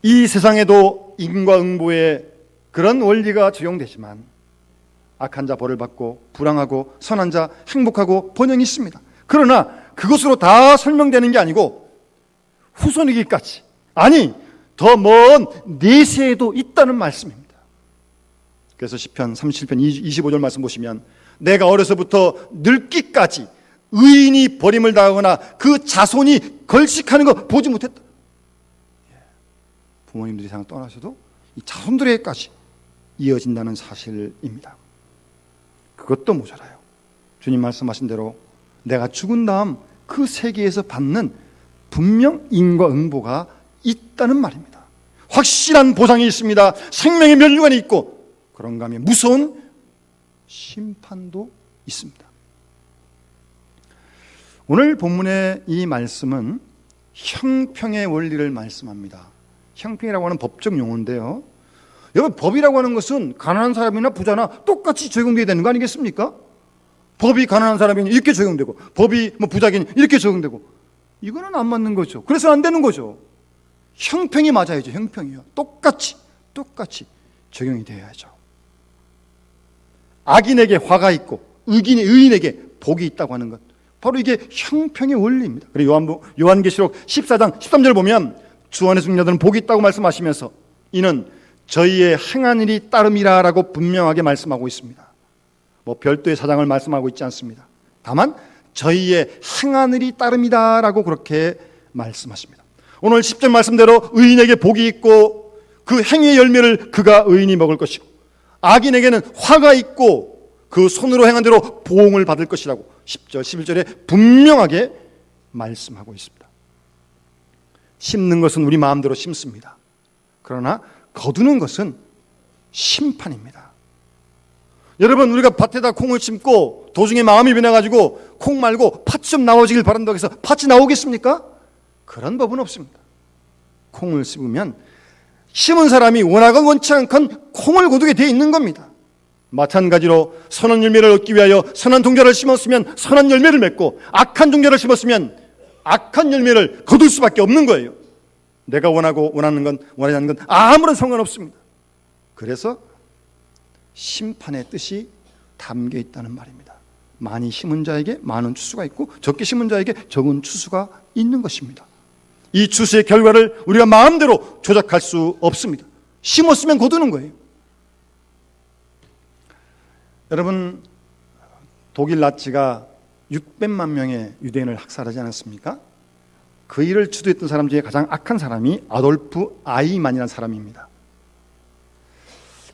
이 세상에도 인과응보의 그런 원리가 적용되지만 악한 자 벌을 받고 불행하고 선한 자 행복하고 번영이 있습니다. 그러나 그것으로 다 설명되는 게 아니고 후손이기까지, 아니 더 먼 내세에도 있다는 말씀입니다. 그래서 시편 37편 25절 말씀 보시면 내가 어려서부터 늙기까지 의인이 버림을 당하거나 그 자손이 걸식하는 거 보지 못했다. 부모님들이 세상 떠나셔도 이 자손들에게까지 이어진다는 사실입니다. 그것도 모자라요. 주님 말씀하신 대로 내가 죽은 다음 그 세계에서 받는 분명 인과응보가 있다는 말입니다. 확실한 보상이 있습니다. 생명의 면류관이 있고 그런가 하면 무서운 심판도 있습니다. 오늘 본문의 이 말씀은 형평의 원리를 말씀합니다. 형평이라고 하는 법적 용어인데요, 여러분, 법이라고 하는 것은 가난한 사람이나 부자나 똑같이 적용돼야 되는 거 아니겠습니까? 법이 가난한 사람에게는 이렇게 적용되고 법이 부자에게는 이렇게 적용되고, 이거는 안 맞는 거죠. 그래서 안 되는 거죠. 형평이 맞아야죠. 형평이요. 똑같이 적용이 되어야죠. 악인에게 화가 있고 의인에게 복이 있다고 하는 것, 바로 이게 형평의 원리입니다. 그리고 요한계시록 14장 13절 보면 주 안에 숨는 자들은 복이 있다고 말씀하시면서 이는 저희의 행한 일이 따름이라 라고 분명하게 말씀하고 있습니다. 별도의 사장을 말씀하고 있지 않습니다. 다만 저희의 행한 일이 따름이다 라고 그렇게 말씀하십니다. 오늘 10절 말씀대로 의인에게 복이 있고 그 행위의 열매를 그가 의인이 먹을 것이고, 악인에게는 화가 있고 그 손으로 행한 대로 보응을 받을 것이라고 10절 11절에 분명하게 말씀하고 있습니다. 심는 것은 우리 마음대로 심습니다. 그러나 거두는 것은 심판입니다. 여러분, 우리가 밭에다 콩을 심고 도중에 마음이 변해가지고 콩 말고 팥이 좀 나오지길 바란다고 해서 팥이 나오겠습니까? 그런 법은 없습니다. 콩을 심으면 심은 사람이 원하건 원치 않건 콩을 거두게 되어 있는 겁니다. 마찬가지로 선한 열매를 얻기 위하여 선한 종자를 심었으면 선한 열매를 맺고, 악한 종자를 심었으면 악한 열매를 거둘 수밖에 없는 거예요. 내가 원하는 건 원하지 않는 건 아무런 상관없습니다. 그래서 심판의 뜻이 담겨 있다는 말입니다. 많이 심은 자에게 많은 추수가 있고 적게 심은 자에게 적은 추수가 있는 것입니다. 이 추수의 결과를 우리가 마음대로 조작할 수 없습니다. 심었으면 거두는 거예요. 여러분, 독일 나치가 600만 명의 유대인을 학살하지 않았습니까? 그 일을 주도했던 사람 중에 가장 악한 사람이 아돌프 아이만이라는 사람입니다.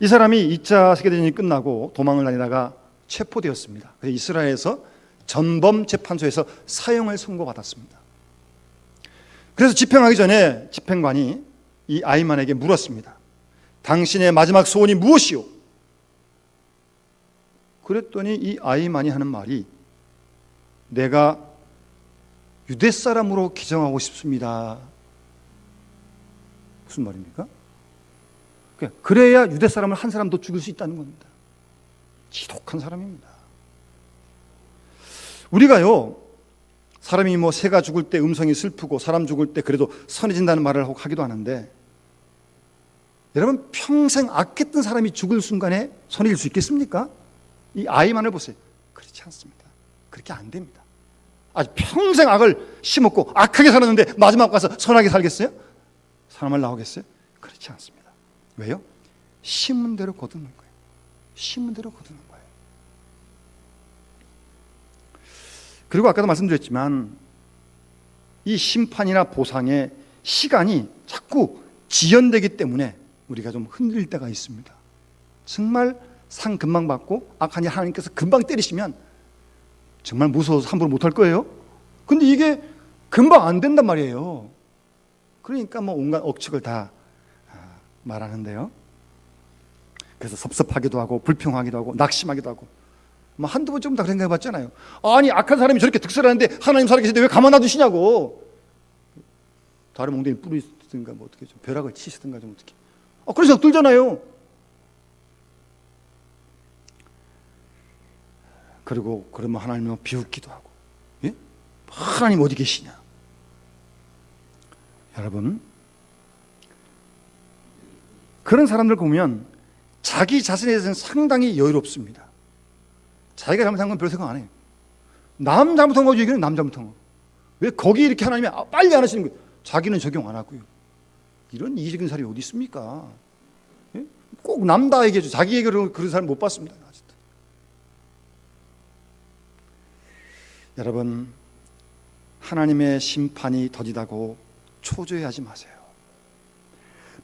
이 사람이 2차 세계대전이 끝나고 도망을 다니다가 체포되었습니다. 그래서 이스라엘에서 전범 재판소에서 사형을 선고받았습니다. 그래서 집행하기 전에 집행관이 이 아이만에게 물었습니다. 당신의 마지막 소원이 무엇이오? 그랬더니 이 아이만이 하는 말이 내가 유대 사람으로 기정하고 싶습니다. 무슨 말입니까? 그래야 유대 사람을 한 사람 더 죽일 수 있다는 겁니다. 지독한 사람입니다. 우리가요, 사람이 뭐 새가 죽을 때 음성이 슬프고 사람 죽을 때 그래도 선해진다는 말을 하기도 하는데, 여러분 평생 악했던 사람이 죽을 순간에 선해질 수 있겠습니까? 이 아이만을 보세요. 그렇지 않습니다. 그렇게 안 됩니다. 아주 평생 악을 심었고 악하게 살았는데 마지막 가서 선하게 살겠어요? 사람을 나오겠어요? 그렇지 않습니다. 왜요? 심은 대로 거두는 거예요. 심은 대로 거두는 거예요. 그리고 아까도 말씀드렸지만 이 심판이나 보상의 시간이 자꾸 지연되기 때문에 우리가 좀 흔들릴 때가 있습니다. 정말 상 금방 받고 악한 일 하나님께서 금방 때리시면 정말 무서워서 함부로 못할 거예요. 근데 이게 금방 안 된단 말이에요. 그러니까 뭐 온갖 억측을 다 말하는데요. 그래서 섭섭하기도 하고 불평하기도 하고 낙심하기도 하고 뭐 한두 번 좀 다 생각해 봤잖아요. 아니 악한 사람이 저렇게 득세하는데 하나님 살아계시는데 왜 가만 놔두시냐고. 다른 몽둥이 뿌리시든가 뭐 어떻게 좀 벼락을 치시든가 좀 어떻게. 그런 생각 들잖아요. 그리고 그러면 하나님은 비웃기도 하고, 예? 하나님 어디 계시냐? 여러분, 그런 사람들 보면 자기 자신에 대해서는 상당히 여유롭습니다. 자기가 잘못한 건 별 생각 안 해요. 남 잘못한 거 얘기는 남 잘못한 거. 왜 거기 이렇게 하나님이 빨리 안 하시는 거예요? 자기는 적용 안 하고요. 이런 이기적인 사람이 어디 있습니까? 예? 꼭 남 다 얘기해줘. 자기 얘기를 그런 사람 못 봤습니다. 아직도. 여러분, 하나님의 심판이 더디다고 초조해하지 마세요.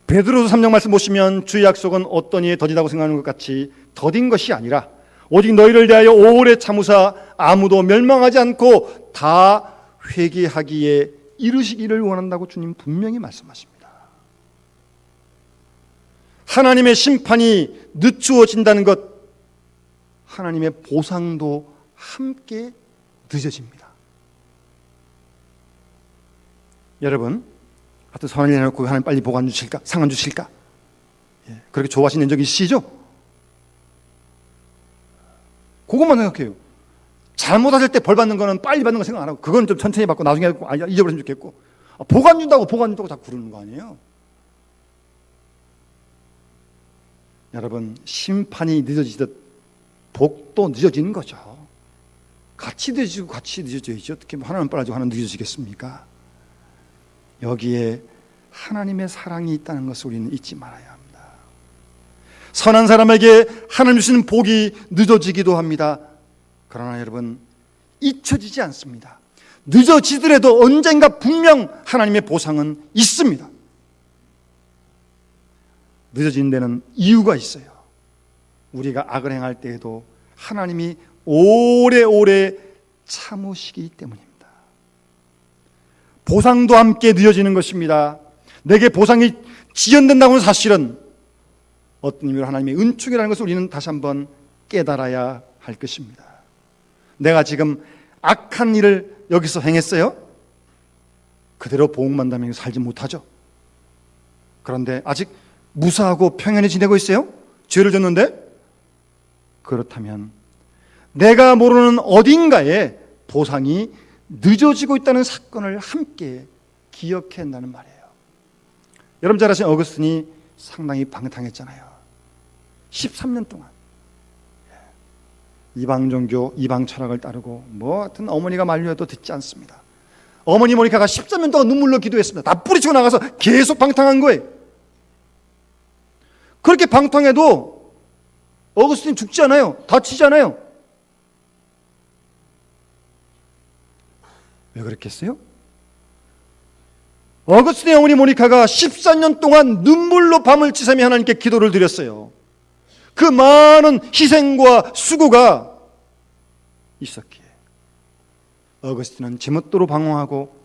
베드로서 3장 말씀 보시면 주의 약속은 어떤 이에 더디다고 생각하는 것 같이 더딘 것이 아니라 오직 너희를 대하여 오래 참으사 아무도 멸망하지 않고 다 회개하기에 이르시기를 원한다고 주님 분명히 말씀하십니다. 하나님의 심판이 늦추어진다는 것, 하나님의 보상도 함께 늦어집니다. 여러분, 하여튼 선을 내놓고 하나님 빨리 복안 주실까? 상한 주실까? 예, 그렇게 좋아하시는 적 있으시죠? 그것만 생각해요. 잘못하실 때 벌 받는 거는 빨리 받는 거 생각 안 하고, 그건 좀 천천히 받고 나중에 잊어버리면 좋겠고, 복안 준다고 자꾸 그러는 거 아니에요? 여러분, 심판이 늦어지듯 복도 늦어지는 거죠. 같이 늦어지고 같이 늦어져야지. 어떻게 하나는 빨라지고 하나는 늦어지겠습니까? 여기에 하나님의 사랑이 있다는 것을 우리는 잊지 말아야 합니다. 선한 사람에게 하나님 주시는 복이 늦어지기도 합니다. 그러나 여러분, 잊혀지지 않습니다. 늦어지더라도 언젠가 분명 하나님의 보상은 있습니다. 늦어진 데는 이유가 있어요. 우리가 악을 행할 때에도 하나님이 오래오래 참으시기 때문입니다. 보상도 함께 늦어지는 것입니다. 내게 보상이 지연된다고 하는 사실은 어떤 의미로 하나님의 은총이라는 것을 우리는 다시 한번 깨달아야 할 것입니다. 내가 지금 악한 일을 여기서 행했어요? 그대로 복음만 담으며 살지 못하죠. 그런데 아직 무사하고 평안히 지내고 있어요? 죄를 졌는데? 그렇다면 내가 모르는 어딘가에 보상이 늦어지고 있다는 사건을 함께 기억해야 한다는 말이에요. 여러분 잘 아시는 어거스틴이 상당히 방탕했잖아요. 13년 동안 이방 종교, 이방 철학을 따르고 뭐 하여튼 어머니가 만류해도 듣지 않습니다. 어머니 모니카가 13년 동안 눈물로 기도했습니다. 다 뿌리치고 나가서 계속 방탕한 거예요. 그렇게 방탕해도 어거스틴 죽지 않아요. 다치지 않아요. 왜 그랬겠어요? 어거스틴의 어머니 모니카가 14년 동안 눈물로 밤을 지새며 하나님께 기도를 드렸어요. 그 많은 희생과 수고가 있었기에 어거스틴은 제멋대로 방황하고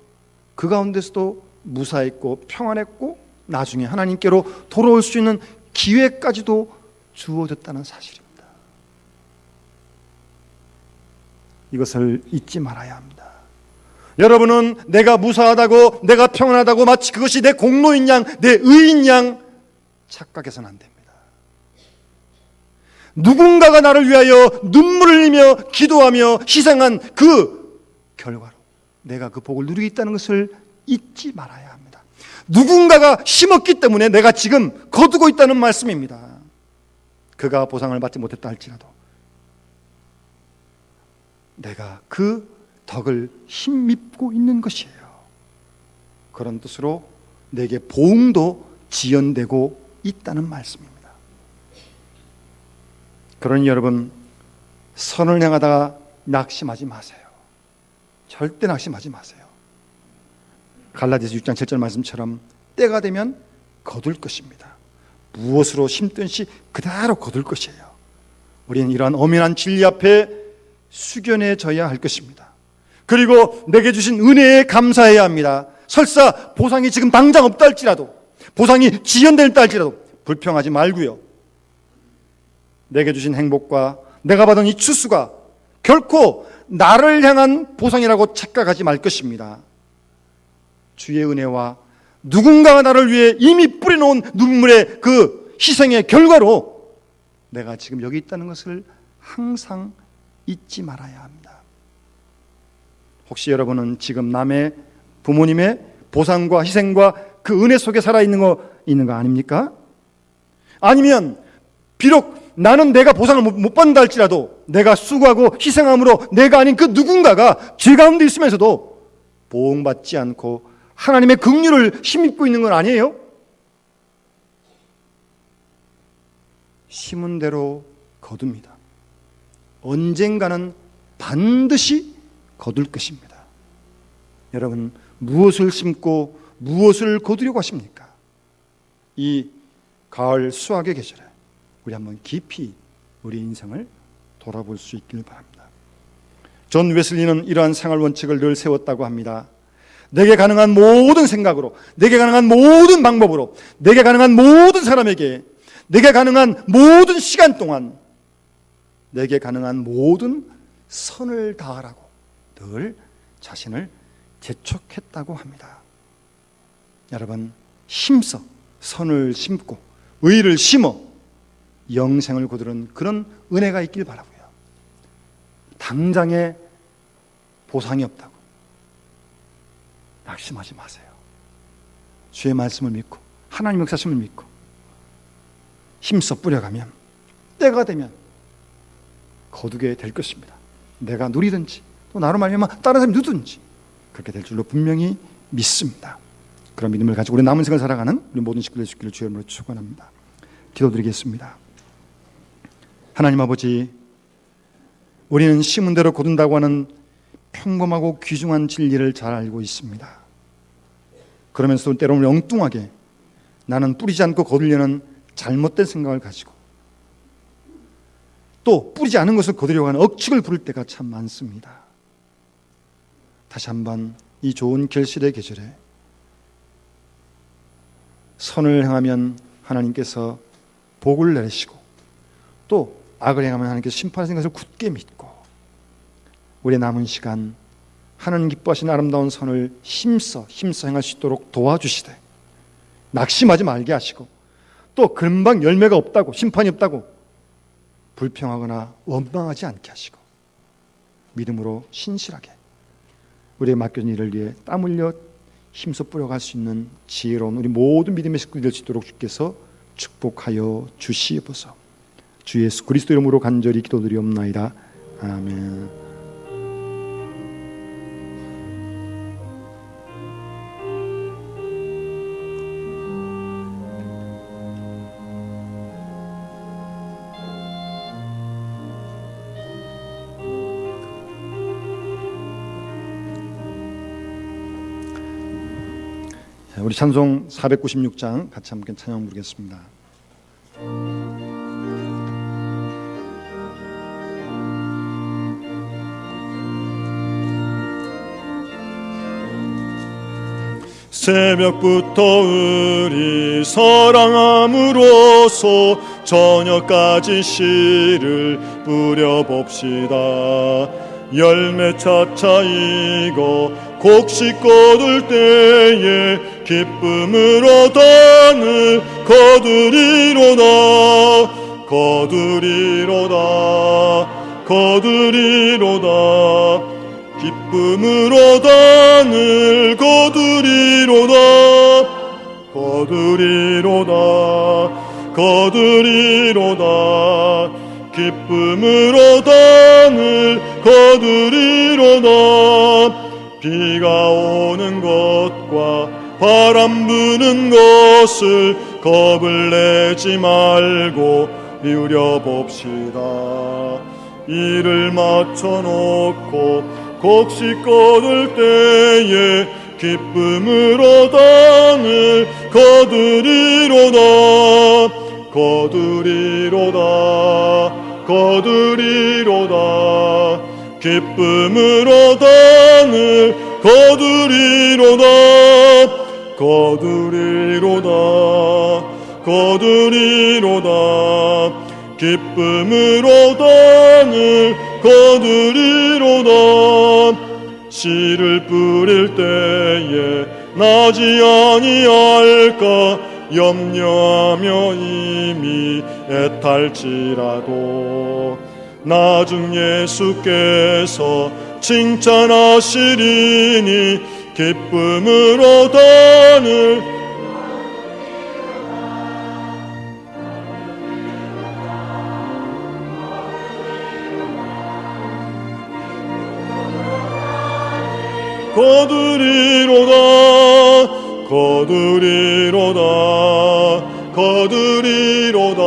그 가운데서도 무사했고 평안했고 나중에 하나님께로 돌아올 수 있는 기회까지도 주어졌다는 사실입니다. 이것을 잊지 말아야 합니다. 여러분은 내가 무사하다고, 내가 평안하다고 마치 그것이 내 공로인 양, 내 의인 양 착각해서는 안 됩니다. 누군가가 나를 위하여 눈물을 흘리며 기도하며 희생한 그 결과로 내가 그 복을 누리고 있다는 것을 잊지 말아야 합니다. 누군가가 심었기 때문에 내가 지금 거두고 있다는 말씀입니다. 그가 보상을 받지 못했다 할지라도 내가 그 덕을 힘입고 있는 것이에요. 그런 뜻으로 내게 보응도 지연되고 있다는 말씀입니다. 그러니 여러분, 선을 향하다가 낙심하지 마세요. 절대 낙심하지 마세요. 갈라디아서 6장 7절 말씀처럼 때가 되면 거둘 것입니다. 무엇으로 심든지 그대로 거둘 것이에요. 우리는 이러한 엄연한 진리 앞에 숙연해져야 할 것입니다. 그리고 내게 주신 은혜에 감사해야 합니다. 설사 보상이 지금 당장 없다 할지라도, 보상이 지연된다 할지라도 불평하지 말고요. 내게 주신 행복과 내가 받은 이 추수가 결코 나를 향한 보상이라고 착각하지 말 것입니다. 주의 은혜와 누군가가 나를 위해 이미 뿌려놓은 눈물의 그 희생의 결과로 내가 지금 여기 있다는 것을 항상 잊지 말아야 합니다. 혹시 여러분은 지금 남의 부모님의 보상과 희생과 그 은혜 속에 살아있는 거 아닙니까? 아니면 비록 나는 내가 보상을 못 받는다 할지라도 내가 수고하고 희생함으로 내가 아닌 그 누군가가 죄 가운데 있으면서도 보응받지 않고 하나님의 긍휼을 힘입고 있는 건 아니에요? 심은 대로 거둡니다. 언젠가는 반드시 거둘 것입니다. 여러분, 무엇을 심고 무엇을 거두려고 하십니까? 이 가을 수학의 계절에 우리 한번 깊이 우리 인생을 돌아볼 수 있길 바랍니다. 존 웨슬리는 이러한 생활 원칙을 늘 세웠다고 합니다. 내게 가능한 모든 생각으로, 내게 가능한 모든 방법으로, 내게 가능한 모든 사람에게, 내게 가능한 모든 시간 동안 내게 가능한 모든 선을 다하라고 늘 자신을 재촉했다고 합니다. 여러분, 힘써 선을 심고 의를 심어 영생을 거두는 그런 은혜가 있길 바라고요. 당장에 보상이 없다고 낙심하지 마세요. 주의 말씀을 믿고 하나님 역사심을 믿고 힘써 뿌려가면 때가 되면 거두게 될 것입니다. 내가 누리든지 또 나로 말미암아 다른 사람이 누든지 그렇게 될 줄로 분명히 믿습니다. 그런 믿음을 가지고 우리 남은 생을 살아가는 우리 모든 식구들 되시기를 주의 이름으로 축원합니다. 기도드리겠습니다. 하나님 아버지, 우리는 심은 대로 거둔다고 하는 평범하고 귀중한 진리를 잘 알고 있습니다. 그러면서도 때로는 엉뚱하게 나는 뿌리지 않고 거두려는 잘못된 생각을 가지고 또 뿌리지 않은 것을 거두려고 하는 억측을 부릴 때가 참 많습니다. 다시 한번 이 좋은 결실의 계절에 선을 행하면 하나님께서 복을 내리시고 또 악을 행하면 하나님께서 심판하시는 것을 굳게 믿고 우리의 남은 시간 하나님 기뻐하시는 아름다운 선을 힘써 행할 수 있도록 도와주시되 낙심하지 말게 하시고 또 금방 열매가 없다고 심판이 없다고 불평하거나 원망하지 않게 하시고 믿음으로 신실하게 우리의 맡겨진 일을 위해 땀 흘려 힘써 뿌려갈 수 있는 지혜로운 우리 모든 믿음의 식구들이 될 수 있도록 주께서 축복하여 주시옵소서. 주 예수 그리스도 이름으로 간절히 기도드리옵나이다. 아멘. 우리 찬송 496장 같이 함께 찬양 부르겠습니다. 새벽부터 우리 사랑함으로써 저녁까지 씨를 뿌려봅시다. 열매 차차 익어 곡식 거둘 때에 기쁨으로 단을 거두리로다. 기쁨으로 단을 거두리로다. 기쁨으로 단을 거두리로다. 비가 오는 것과 바람 부는 것을 겁을 내지 말고 누려봅시다. 이를 맞춰놓고 곡식 거둘 때에 기쁨으로 단을 거두리로다. 기쁨으로 단을 거두리로다. 기쁨으로 단을 거두리로다. 씨를 뿌릴 때에 나지 아니할까 염려하며 이미 애탈지라도 나중 예수께서 칭찬하시리니 기쁨으로 단을 거두리로다.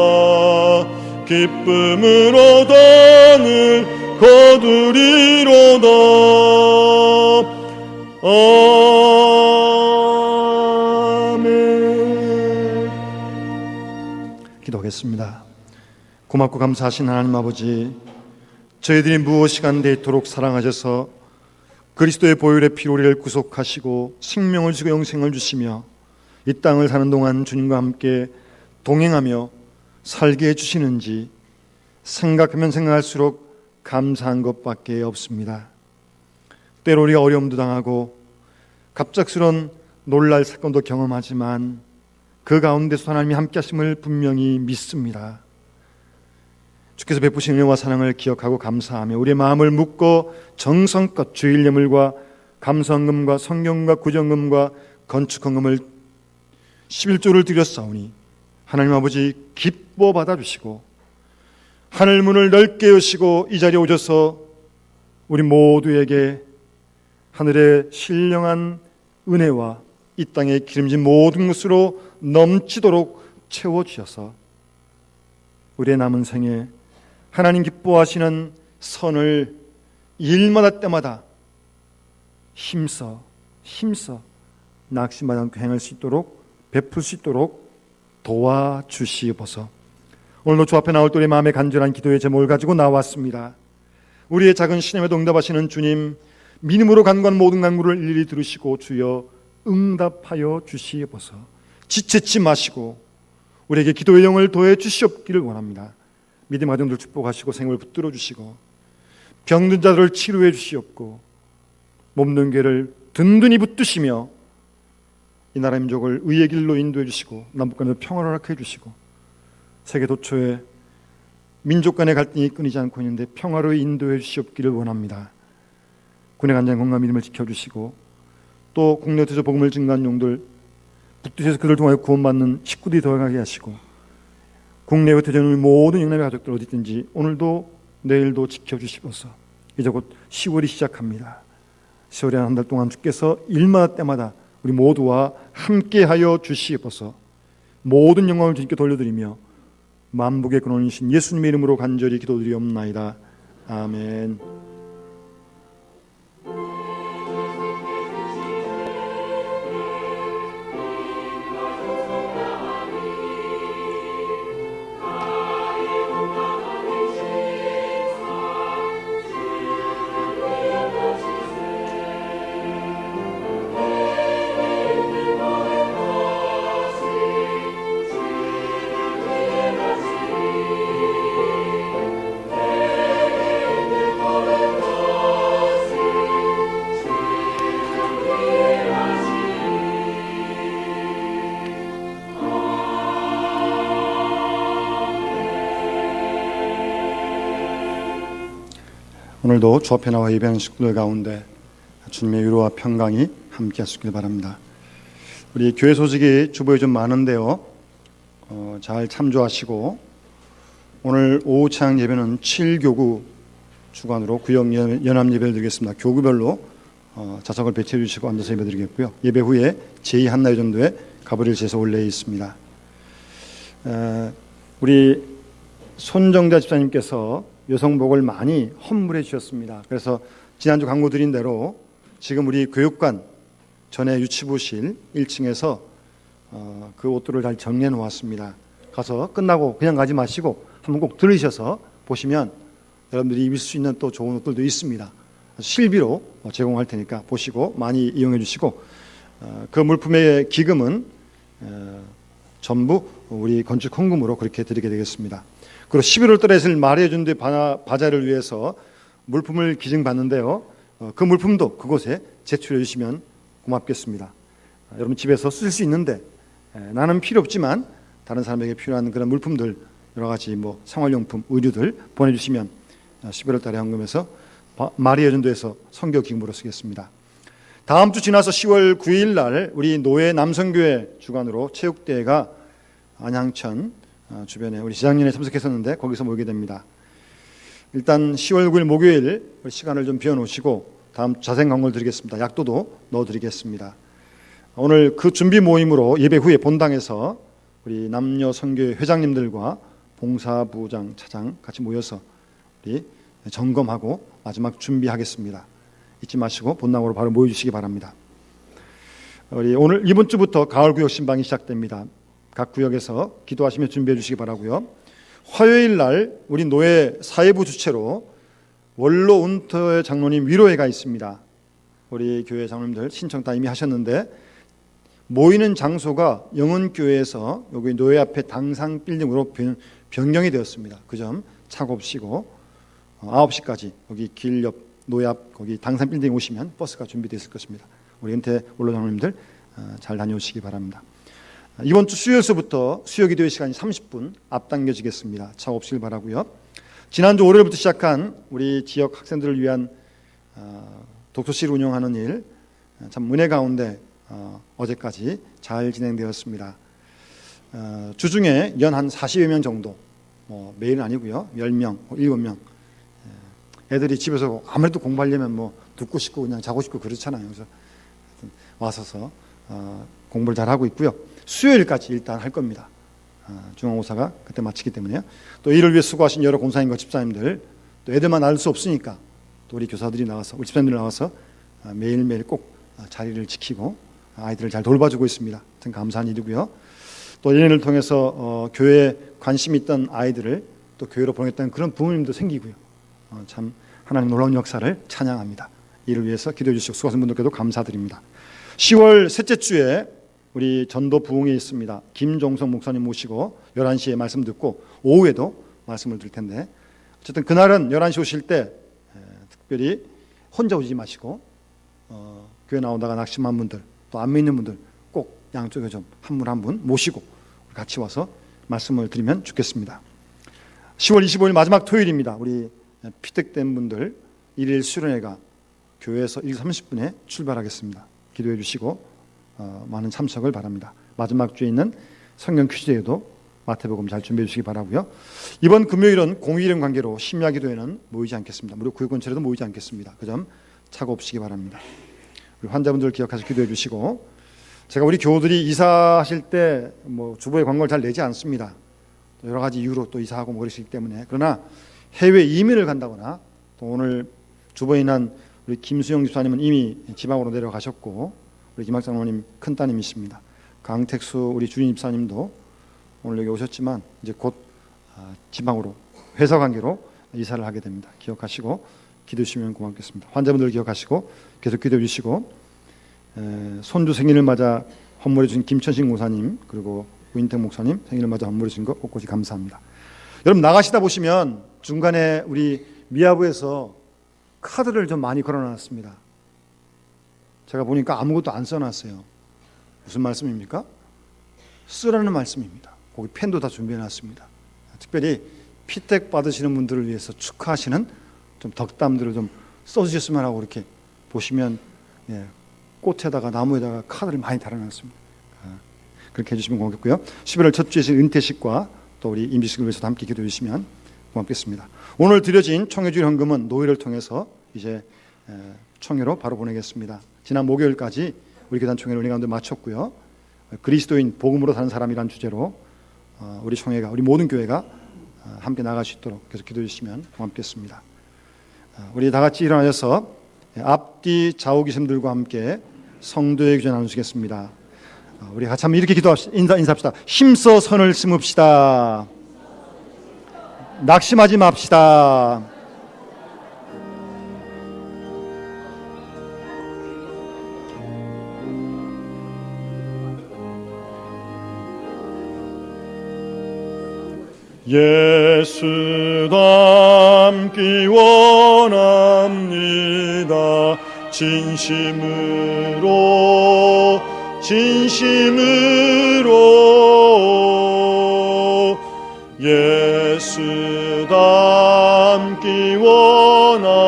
기쁨으로 단을 거두리로다. 아멘. 기도하겠습니다. 고맙고 감사하신 하나님 아버지, 저희들이 무엇이 간데 이토록 사랑하셔서 그리스도의 보혈의 피로 우리를 구속하시고 생명을 주고 영생을 주시며 이 땅을 사는 동안 주님과 함께 동행하며 살게 해주시는지 생각하면 생각할수록 감사한 것밖에 없습니다. 때로 우리가 어려움도 당하고 갑작스런 놀랄 사건도 경험하지만 그 가운데서 하나님이 함께 하심을 분명히 믿습니다. 주께서 베푸신 은혜와 사랑을 기억하고 감사하며 우리의 마음을 묶어 정성껏 주의 일념을과 감사헌금과 성경과 구정금과 건축헌금을 11조를 드렸사오니 하나님 아버지 기뻐 받아주시고 하늘 문을 넓게 여시고 이 자리에 오셔서 우리 모두에게 하늘의 신령한 은혜와 이 땅에 기름진 모든 것으로 넘치도록 채워주셔서 우리의 남은 생에 하나님 기뻐하시는 선을 일마다 때마다 힘써 낙심하지 않고 행할 수 있도록 베풀 수 있도록 도와주시옵소서. 오늘도 주 앞에 나올 때 우리의 마음의 간절한 기도의 제목을 가지고 나왔습니다. 우리의 작은 신임에도 응답하시는 주님, 믿음으로 간구한 모든 간구를 일일이 들으시고 주여 응답하여 주시옵소서. 지체치 마시고 우리에게 기도의 영을 더해 주시옵기를 원합니다. 믿음 가정들 축복하시고 생을 붙들어 주시고 병든 자들을 치료해 주시옵고 몸든 괴를 든든히 붙드시며 이 나라 민족을 의의 길로 인도해 주시고 남북 간의 평화를 허락해 주시고 세계 도처에 민족 간의 갈등이 끊이지 않고 있는데 평화로 인도해 주시옵기를 원합니다. 군의 간장 건강 믿음을 지켜주시고 또 국내 투자 복음을 증거한 용들 북두에서 그들 통하여 구원받는 식구들이 더하게 하시고 국내외 대전의 모든 영남의 가족들 어디 있든지 오늘도 내일도 지켜주시옵소서. 이제 곧 10월이 시작합니다. 10월의 한 달 동안 주께서 일마다 때마다 우리 모두와 함께하여 주시옵소서. 모든 영광을 주님께 돌려드리며 만복의 근원이신 예수님의 이름으로 간절히 기도드리옵나이다. 아멘. 오늘도 주 앞에 나와 예배하는 식구들 가운데 주님의 위로와 평강이 함께 하시길 바랍니다. 우리 교회 소식이 주보에 좀 많은데요, 잘 참조하시고 오늘 오후 찬양 예배는 7교구 주관으로 구역 연합 예배를 드리겠습니다. 교구별로 좌석을 배치해 주시고 앉아서 예배 드리겠고요. 예배 후에 제2한나의 전도에 가브리엘 제사 올레에 있습니다. 우리 손정자 집사님께서 여성복을 많이 헌물해 주셨습니다. 그래서 지난주 광고 드린 대로 지금 우리 교육관 전에 유치부실 1층에서 그 옷들을 잘 정리해 놓았습니다. 가서 끝나고 그냥 가지 마시고 한번 꼭 들으셔서 보시면 여러분들이 입을 수 있는 또 좋은 옷들도 있습니다. 실비로 제공할 테니까 보시고 많이 이용해 주시고, 그 물품의 기금은 전부 우리 건축 헌금으로 그렇게 드리게 되겠습니다. 그리고 11월 달에 있을 마리아 전도의 바자를 위해서 물품을 기증받는데요, 그 물품도 그곳에 제출해 주시면 고맙겠습니다. 여러분 집에서 쓸 수 있는데 나는 필요 없지만 다른 사람에게 필요한 그런 물품들, 여러 가지 뭐 생활용품, 의류들 보내주시면 11월 달에 헌금해서 마리아 전도에서 선교 기금으로 쓰겠습니다. 다음 주 지나서 10월 9일 날 우리 노예 남성교회 주관으로 체육대회가 안양천 주변에 우리 지장년에 참석했었는데 거기서 모이게 됩니다. 일단 10월 9일 목요일 시간을 좀 비워놓으시고 다음 자생 광고를 드리겠습니다. 약도도 넣어드리겠습니다. 오늘 그 준비 모임으로 예배 후에 본당에서 우리 남녀 선교회 회장님들과 봉사부장, 차장 같이 모여서 우리 점검하고 마지막 준비하겠습니다. 잊지 마시고 본당으로 바로 모여주시기 바랍니다. 우리 오늘 이번 주부터 가을구역 신방이 시작됩니다. 각 구역에서 기도하시며 준비해 주시기 바라고요. 화요일 날 우리 노예 사회부 주최로 원로 운터의 장로님 위로회가 있습니다. 우리 교회 장로님들 신청 다 이미 하셨는데 모이는 장소가 영은교회에서 여기 노예 앞에 당상 빌딩으로 변경이 되었습니다. 그 점 착오하시고 9시까지 여기 길 옆 노예 앞 거기 당상 빌딩 오시면 버스가 준비되어 있을 것입니다. 우리 은퇴 원로 장로님들 잘 다녀오시기 바랍니다. 이번 주 수요일서부터 수요기도의 시간이 30분 앞당겨지겠습니다. 착오 없으길 바라고요. 지난주 월요일부터 시작한 우리 지역 학생들을 위한 독서실 운영하는 일 참 은혜 가운데 어제까지 잘 진행되었습니다. 주중에 연 한 40여 명 정도, 매일은 아니고요, 10명, 7명 애들이 집에서 아무래도 공부하려면 뭐 듣고 싶고 그냥 자고 싶고 그렇잖아요. 그래서 와서서 공부를 잘 하고 있고요. 수요일까지 일단 할 겁니다. 중앙고사가 그때 마치기 때문에요. 또 이를 위해 수고하신 여러 공사님과 집사님들, 또 애들만 알 수 없으니까 또 우리 교사들이 나와서, 우리 집사님들이 나와서 매일매일 꼭 자리를 지키고 아이들을 잘 돌봐주고 있습니다. 참 감사한 일이고요. 또 연예인을 통해서 교회에 관심 있던 아이들을 또 교회로 보냈다는 그런 부모님도 생기고요. 참 하나님 놀라운 역사를 찬양합니다. 이를 위해서 기도해 주시고 수고하신 분들께도 감사드립니다. 10월 셋째 주에 우리 전도 부흥이 있습니다. 김종성 목사님 모시고 11시에 말씀 듣고 오후에도 말씀을 드릴 텐데, 어쨌든 그날은 11시 오실 때 특별히 혼자 오지 마시고 교회 나오다가 낙심한 분들, 또 안 믿는 분들 꼭 양쪽에 좀 한 분 한 분 모시고 같이 와서 말씀을 드리면 좋겠습니다. 10월 25일 마지막 토요일입니다. 우리 피택된 분들 일일 수련회가 교회에서 1시 30분에 출발하겠습니다. 기도해 주시고 많은 참석을 바랍니다. 마지막 주에 있는 성경 퀴즈에도 마태복음 잘 준비해 주시기 바라고요. 이번 금요일은 공휴일인 관계로 심야기도회는 모이지 않겠습니다. 무료 구역건설에도 모이지 않겠습니다. 그 점 착오 없으시기 바랍니다. 우리 환자분들 기억하셔서 기도해 주시고, 제가 우리 교우들이 이사하실 때 주보에 광고를 잘 내지 않습니다. 여러 가지 이유로 또 이사하고 그러시기 때문에. 그러나 해외 이민을 간다거나, 또 오늘 주보에 있는 우리 김수영 집사님은 이미 지방으로 내려가셨고, 우리 김학장 어머님 큰 따님이십니다. 강택수 우리 주인 집사님도 오늘 여기 오셨지만 이제 곧 지방으로 회사 관계로 이사를 하게 됩니다. 기억하시고 기도해 주시면 고맙겠습니다. 환자분들 기억하시고 계속 기도해 주시고, 손주 생일을 맞아 헌물해 주신 김천식 목사님, 그리고 우인택 목사님 생일을 맞아 헌물해 주신 거 곳곳이 감사합니다. 여러분, 나가시다 보시면 중간에 우리 미아부에서 카드를 좀 많이 걸어놨습니다. 제가 보니까 아무것도 안 써놨어요. 무슨 말씀입니까? 쓰라는 말씀입니다. 거기 펜도 다 준비해놨습니다. 특별히 피택 받으시는 분들을 위해서 축하하시는 좀 덕담들을 좀 써주셨으면 하고, 이렇게 보시면 꽃에다가 나무에다가 카드를 많이 달아놨습니다. 그렇게 해주시면 고맙겠고요. 11월 첫 주에 은퇴식과 또 우리 임시식을 위해서도 함께 기도해 주시면 고맙겠습니다. 오늘 드려진 청해줄 헌금은 노예를 통해서 이제 청해로 바로 보내겠습니다. 지난 목요일까지 우리 교단 청해를 은혜 가운데 마쳤고요. 그리스도인 복음으로 사는 사람이란 주제로 우리 청해가, 우리 모든 교회가 함께 나갈 수 있도록 계속 기도해 주시면 고맙겠습니다. 우리 다 같이 일어나셔서 앞뒤 좌우 계신들과 함께 성도의 기도 나누시겠습니다. 우리 같이 한번 이렇게 인사합시다. 힘써 선을 심읍시다. 낙심하지 맙시다. 예수 닮기 원합니다. 진심으로 예수 닮기 원합니다.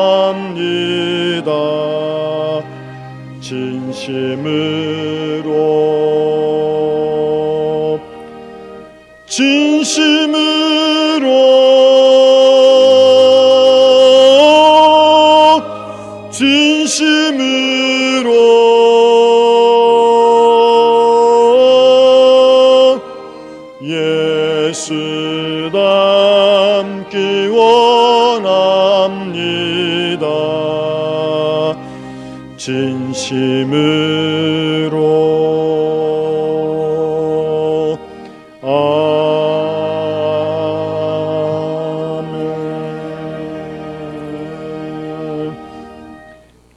예수 닮기 원합니다. 진심으로 아멘.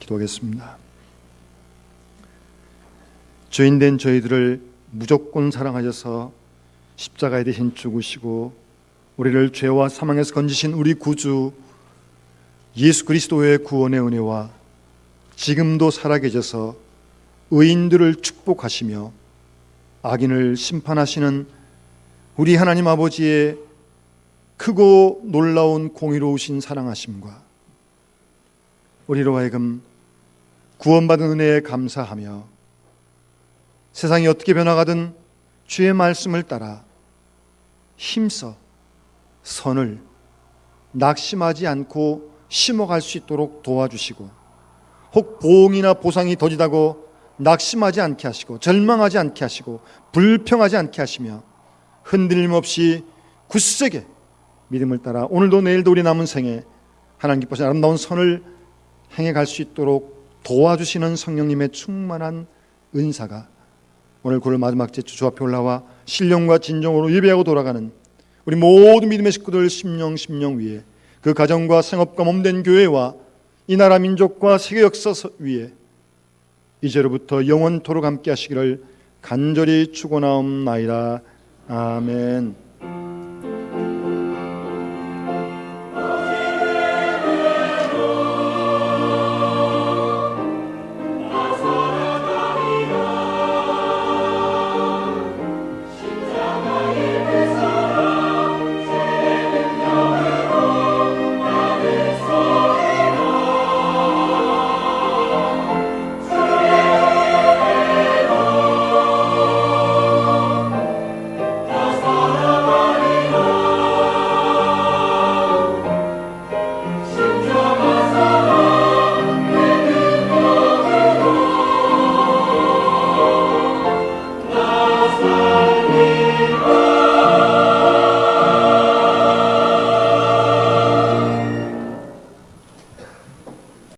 기도하겠습니다. 죄인된 저희들을 무조건 사랑하셔서 십자가에 대신 죽으시고 우리를 죄와 사망에서 건지신 우리 구주 예수 그리스도의 구원의 은혜와 지금도 살아계셔서 의인들을 축복하시며 악인을 심판하시는 우리 하나님 아버지의 크고 놀라운 공의로우신 사랑하심과 우리로 하여금 구원받은 은혜에 감사하며 세상이 어떻게 변화가든 주의 말씀을 따라 힘써 선을 낙심하지 않고 심어갈 수 있도록 도와주시고, 혹 보응이나 보상이 더디다고 낙심하지 않게 하시고 절망하지 않게 하시고 불평하지 않게 하시며 흔들림 없이 굳세게 믿음을 따라 오늘도 내일도 우리 남은 생에 하나님 기뻐하시는 아름다운 선을 행해갈 수 있도록 도와주시는 성령님의 충만한 은사가 오늘 9월 마지막 주 주 앞에 올라와 신령과 진정으로 예배하고 돌아가는 우리 모든 믿음의 식구들 심령 위에, 그 가정과 생업과 몸된 교회와 이 나라 민족과 세계 역사 위에 이제로부터 영원토록 함께 하시기를 간절히 축원하옵나이다. 아멘.